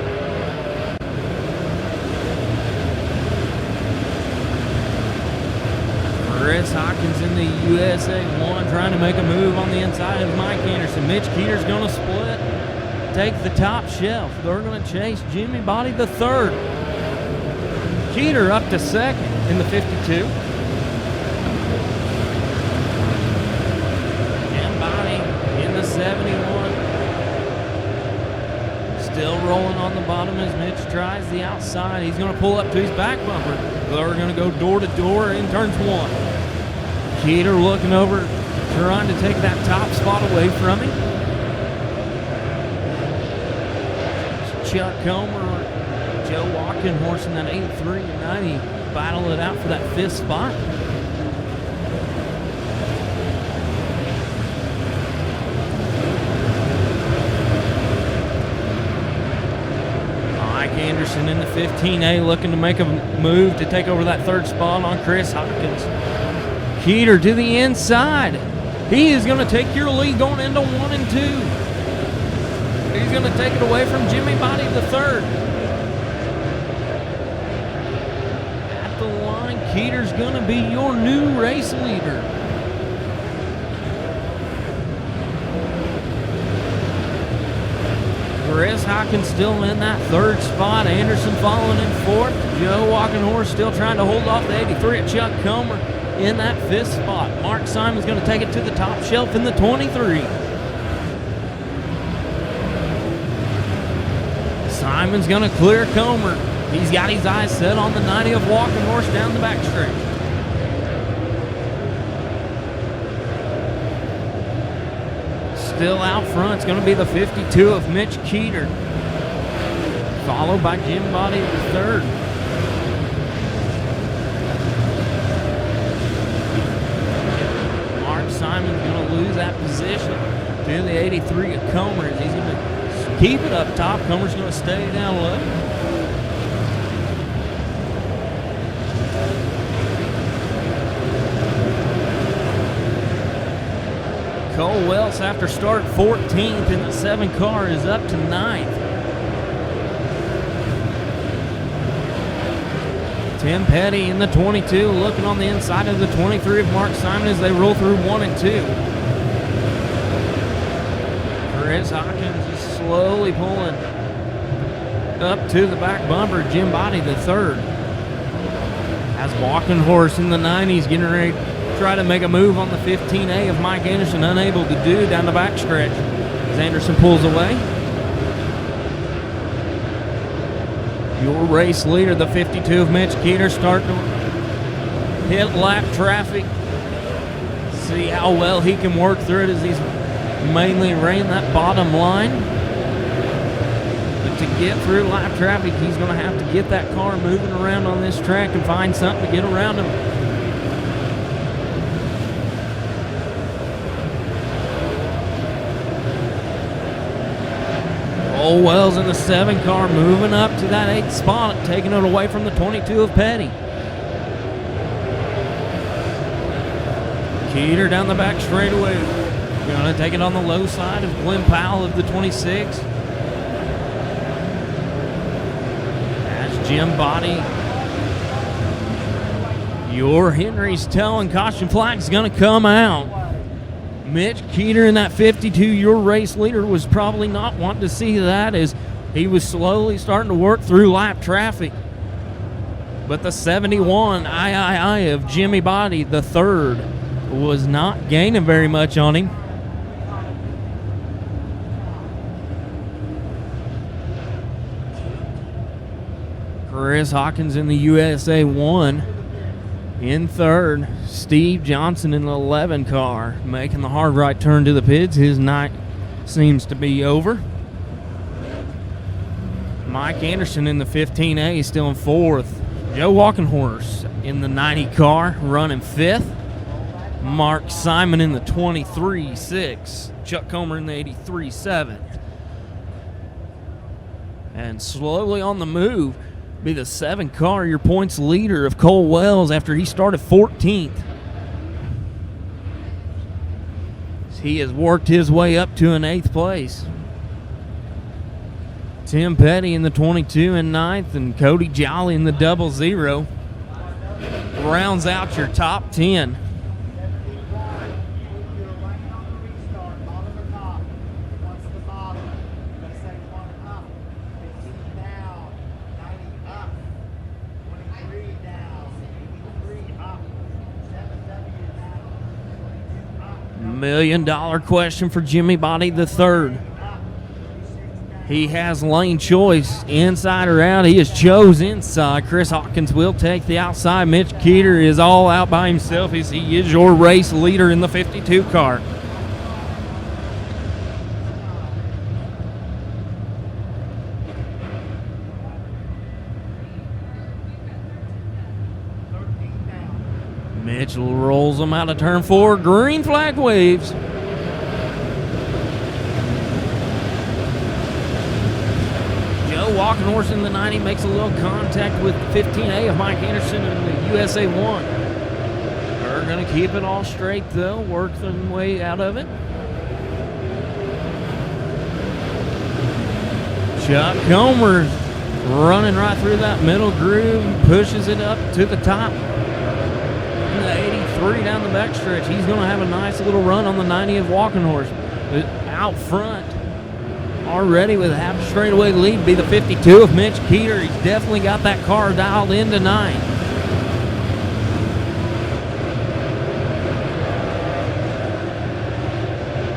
Chris Hawkins in the USA 1 trying to make a move on the inside of Mike Anderson. Mitch Keeter's going to split. Take the top shelf. They're going to chase Jimmy Body the 3rd. Keeter up to 2nd in the 52. Still rolling on the bottom as Mitch tries the outside. He's going to pull up to his back bumper. They're going to go door to door in turns 1. Keeter looking over, trying to take that top spot away from him. Chuck Comer, Joe Walkenhorse in that 83 and 90 battle it out for that 5th spot. Anderson in the 15A looking to make a move to take over that 3rd spot on Chris Hopkins. Keeter to the inside. He is going to take your lead going into 1 and 2. He's going to take it away from Jimmy Body the 3rd. At the line, Keeter's going to be your new race leader. Chris Hawkins still in that 3rd spot. Anderson following in 4th. Joe Walkenhorse still trying to hold off the 83 at Chuck Comer in that 5th spot. Mark Simon's going to take it to the top shelf in the 23. Simon's going to clear Comer. He's got his eyes set on the 90 of Walking Horse down the backstretch. Still out front, it's going to be the 52 of Mitch Keeter, followed by Jim Body in the third. Mark Simon's going to lose that position to the 83 of Comer. He's going to keep it up top. Comer's going to stay down low. Cole Wells, after start 14th in the 7 car, is up to 9th. Tim Petty in the 22, looking on the inside of the 23 of Mark Simon as they roll through 1 and 2. Chris Hawkins is slowly pulling up to the back bumper. Jim Body the third. As Walking Horse in the 90s getting ready to try to make a move on the 15A of Mike Anderson, unable to do down the backstretch as Anderson pulls away. Your race leader, the 52 of Mitch Keeter, starting to hit lap traffic. See how well he can work through it as he's mainly ran that bottom line. But to get through lap traffic, he's going to have to get that car moving around on this track and find something to get around him. Cole Wells in the 7 car moving up to that 8th spot, taking it away from the 22 of Petty. Keeter down the back straightaway. Gonna take it on the low side of Glenn Powell of the 26. As Jim Body, your Henry's telling caution flag's gonna come out. Mitch Keeter in that 52, your race leader, was probably not wanting to see that as he was slowly starting to work through lap traffic. But the 71 III of Jimmy Body, the third, was not gaining very much on him. Chris Hawkins in the USA 1. In third, Steve Johnson in the 11 car, making the hard right turn to the pits. His night seems to be over. Mike Anderson in the 15A still in 4th. Joe Walking Horse in the 90 car running 5th. Mark Simon in the 23 6. Chuck Comer in the 83 7. And slowly on the move be the 7 car, your points leader of Cole Wells after he started 14th. He has worked his way up to an 8th place. Tim Petty in the 22 and 9th, and Cody Gile in the 00 rounds out your top 10. $1 million question for Jimmy Body the third. He has lane choice, inside or out. He has chose inside. Chris Hawkins will take the outside. Mitch Keeter is all out by himself as he is your race leader in the 52 car. Mitchell rolls them out of turn 4. Green flag waves. Joe Walking Horse in the 90 makes a little contact with the 15A of Mike Anderson in the USA 1. They're going to keep it all straight though, work their way out of it. Chuck Comer running right through that middle groove, pushes it up to the top. The 83 down the backstretch. He's going to have a nice little run on the 90 of Walking Horse. But out front, already with a half straightaway lead, be the 52 of Mitch Keeter. He's definitely got that car dialed in tonight.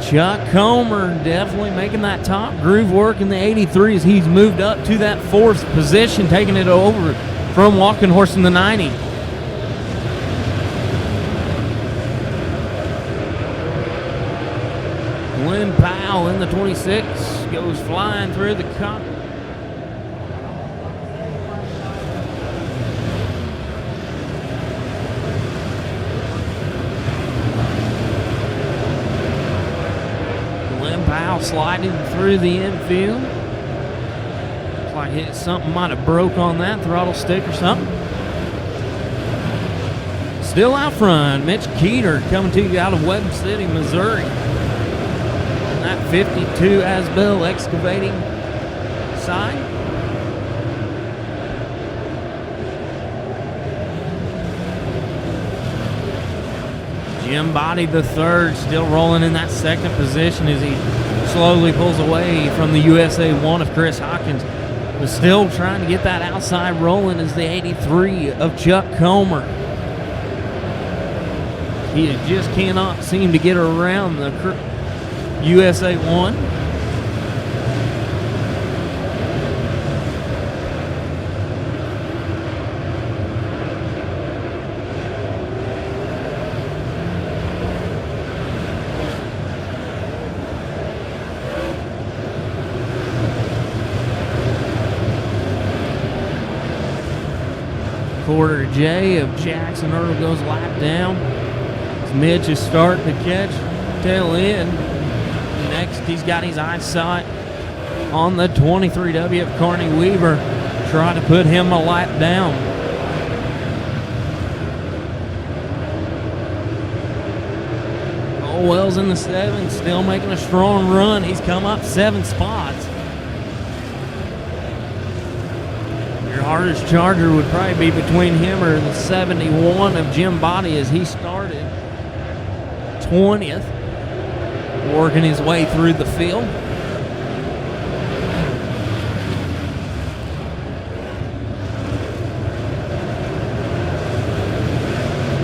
Chuck Comer definitely making that top groove work in the 83 as he's moved up to that 4th position, taking it over from Walking Horse in the 90. Glenn Powell in the 26 goes flying through the cup. Glenn Powell sliding through the infield. Looks like something might have broke on that throttle stick or something. Still out front, Mitch Keeter coming to you out of Webb City, Missouri. That 52 Asbel excavating side. Jim Body the third still rolling in that 2nd position as he slowly pulls away from the USA 1 of Chris Hawkins, but still trying to get that outside rolling is the 83 of Chuck Comer. He just cannot seem to get around the USA 1. Quarter J of Jackson Earl goes lap down. Mitch is starting to catch tail end. Next, he's got his eyesight on the 23W of Carney Weaver, trying to put him a lap down. Olwell's in the 7, still making a strong run. He's come up 7 spots. Your hardest charger would probably be between him or the 71 of Jim Body as he started 20th. Working his way through the field.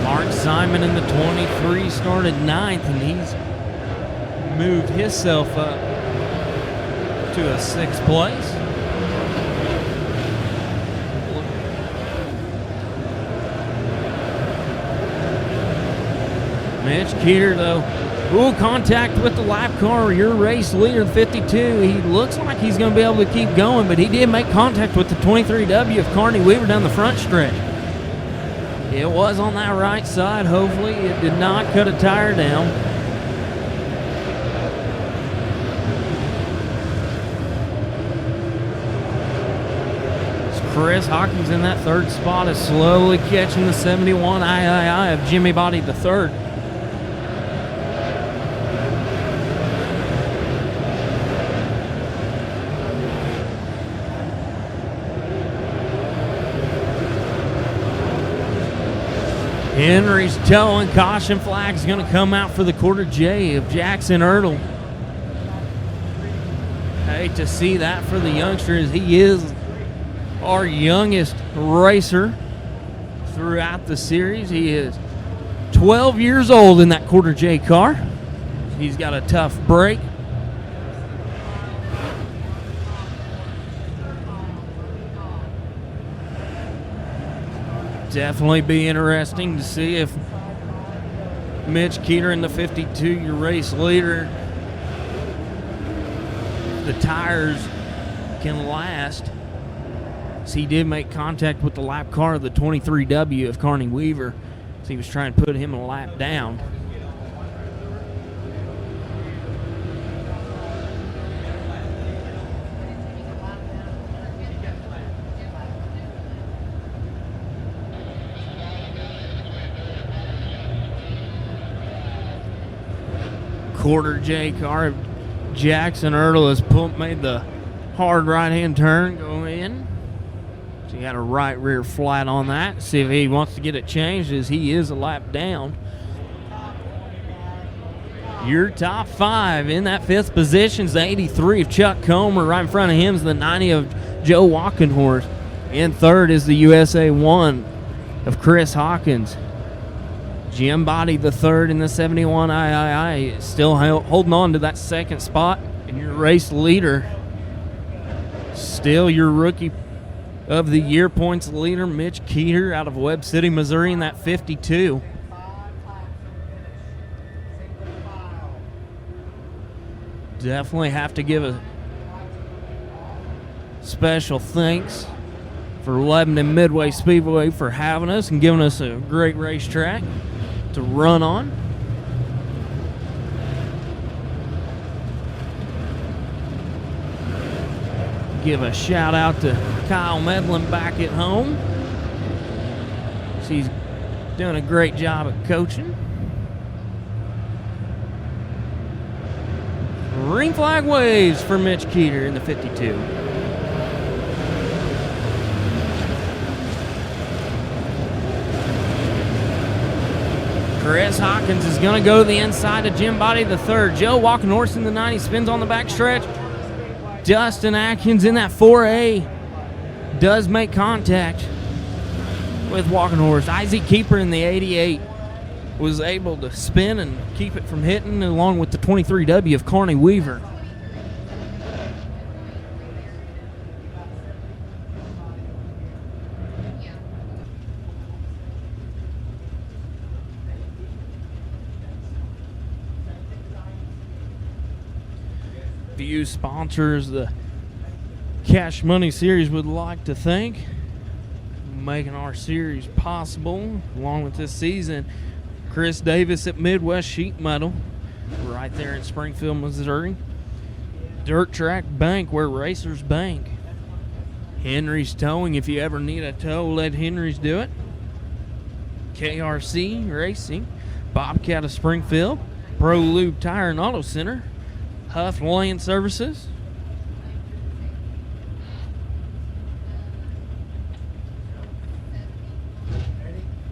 Mark Simon in the 23 started 9th, and he's moved himself up to a 6th place. Mitch Keeter, though, ooh, contact with the lap car, your race leader, 52. He looks like he's going to be able to keep going, but he did make contact with the 23W of Carney Weaver down the front stretch. It was on that right side. Hopefully it did not cut a tire down. Chris Hawkins in that 3rd spot is slowly catching the 71 III of Jimmy Body the 3rd. Henry's towing, caution flag is going to come out for the quarter J of Jackson Ertl. Hate to see that for the youngster, as he is our youngest racer throughout the series. He is 12 years old in that quarter J car. He's got a tough break. Definitely be interesting to see if Mitch Keeter in the 52, your race leader, the tires can last. So he did make contact with the lap car of the 23W of Carney Weaver. So he was trying to put him a lap down. Quarter J car, Jackson Ertl has made the hard right-hand turn, go in. So he got a right rear flat on that. See if he wants to get it changed, as he is a lap down. Your top 5 in that 5th position is the 83 of Chuck Comer. Right in front of him is the 90 of Joe Walkenhorst. In 3rd is the USA 1 of Chris Hawkins. Jim Body, the third in the 71 III, still holding on to that second spot. And your race leader, still your rookie of the year points leader, Mitch Keeter out of Webb City, Missouri in that 52. Definitely have to give a special thanks for Lebanon Midway Speedway for having us and giving us a great racetrack to run on. Give a shout out to Kyle Medlin back at home. She's doing a great job at coaching. Green flag waves for Mitch Keeter in the 52. Chris Hawkins is going to go to the inside of Jim Body, the third. Joe Walking Horse in the 90, spins on the back stretch. Dustin Atkins in that 4A does make contact with Walking Horse. Isaac Keeper in the 88 was able to spin and keep it from hitting, along with the 23W of Carney Weaver. Few sponsors the Cash Money Series would like to thank, making our series possible, along with this season. Chris Davis at Midwest Sheet Metal, right there in Springfield, Missouri. Dirt Track Bank, where racers bank. Henry's Towing, if you ever need a tow, let Henry's do it. KRC Racing, Bobcat of Springfield, Pro Lube Tire and Auto Center, Huff Land Services,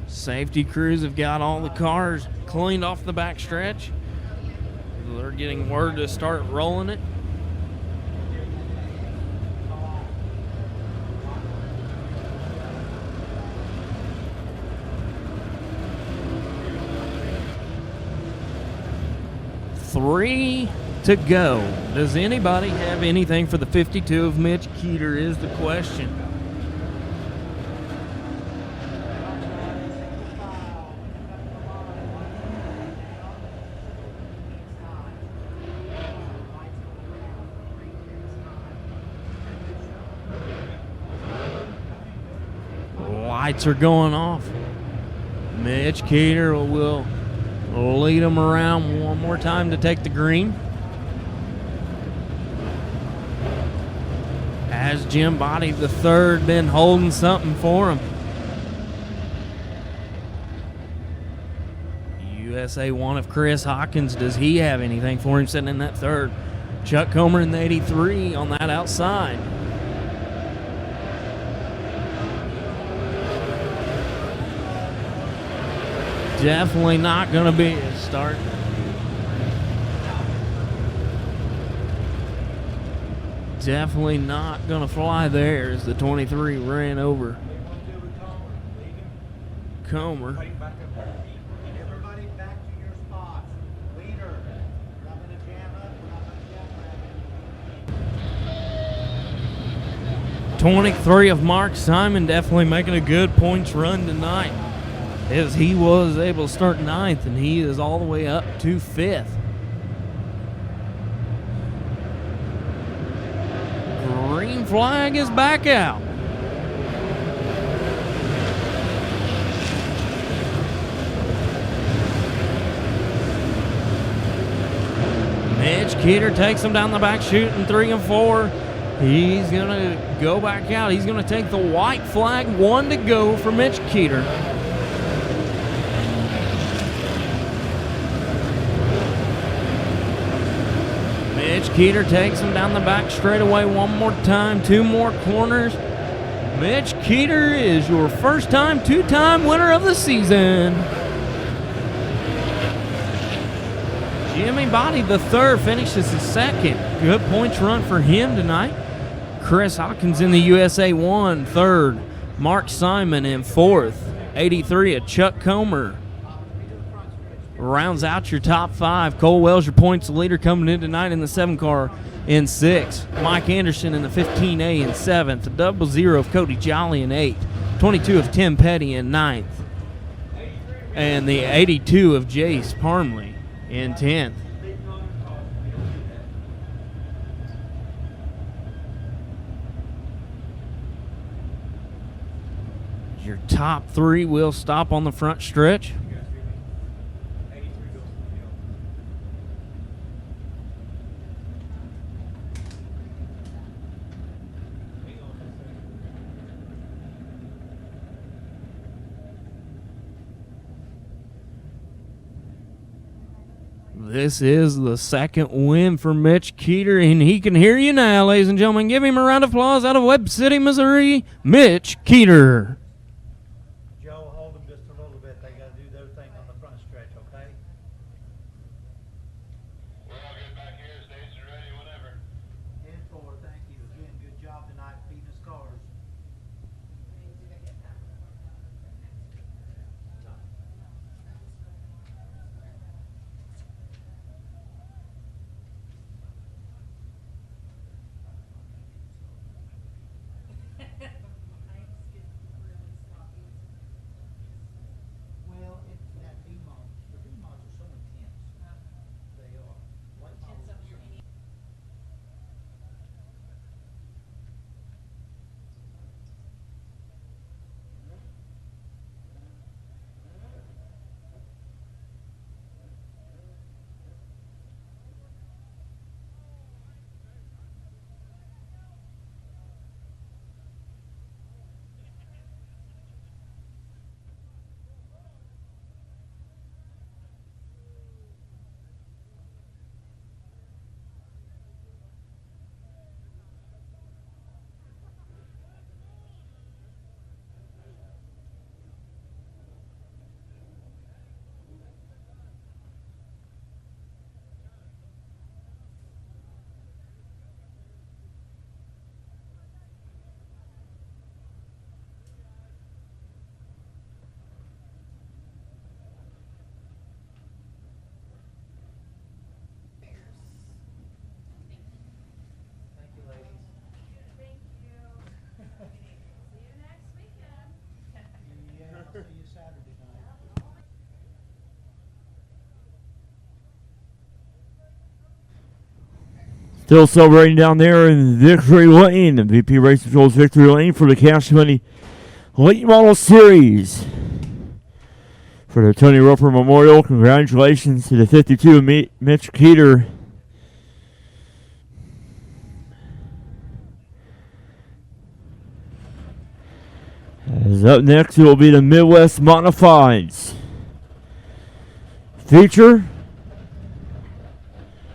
safety crews have got all the cars cleaned off the back stretch. They're getting word to start rolling it. Three to go. Does anybody have anything for the 52 of Mitch Keeter is the question. Lights are going off. Mitch Keeter will lead them around one more time to take the green. Has Jim Body the third been holding something for him? USA 1 of Chris Hawkins, does he have anything for him sitting in that third? Chuck Comer in the 83 on that outside. Definitely not going to be a start. Definitely not going to fly there as the 23 ran over Comer. Everybody back to your spots. Leader, we're not going to jam up. We're not going to jam up. 23 of Mark Simon definitely making a good points run tonight, as he was able to start 9th, and he is all the way up to 5th. Green flag is back out. Mitch Keeter takes him down the back, shooting 3 and 4. He's going to go back out. He's going to take the white flag. 1 to go for Mitch Keeter. Mitch Keeter takes him down the back straightaway one more time. 2 more corners. Mitch Keeter is your first-time, 2-time winner of the season. Jimmy Body, the third, finishes his second. Good points run for him tonight. Chris Hawkins in the USA 1, third. Mark Simon in 4th. 83 of Chuck Comer. rounds out your top 5. Cole Wells, your points leader, coming in tonight in the 7 car in 6th. Mike Anderson in the 15A in 7th. The 00 of Cody Jolly in 8th. 22 of Tim Petty in 9th. And the 82 of Jace Parmley in 10th. Your top 3 will stop on the front stretch. This is the second win for Mitch Keeter, and he can hear you now, ladies and gentlemen. Give him a round of applause out of Webb City, Missouri, Mitch Keeter. Joe, hold them just a little bit. They got to do their thing on the front stretch, okay? We're all good back here. Stations are ready whenever. 10-4, thank you. Again, good job tonight beating us cars. Well, that V-mods, the V-mods are so intense. They are. White models are so intense. Thank you, ladies. Thank you. See you next weekend. Yeah, I'll see you Saturday night. Still celebrating down there in Victory Lane. VP Race Control's Victory Lane for the Cash Money Late Model Series. For the Tony Roper Memorial, congratulations to the 52 Mitch Keeter. As up next, it will be the Midwest Modifieds. Feature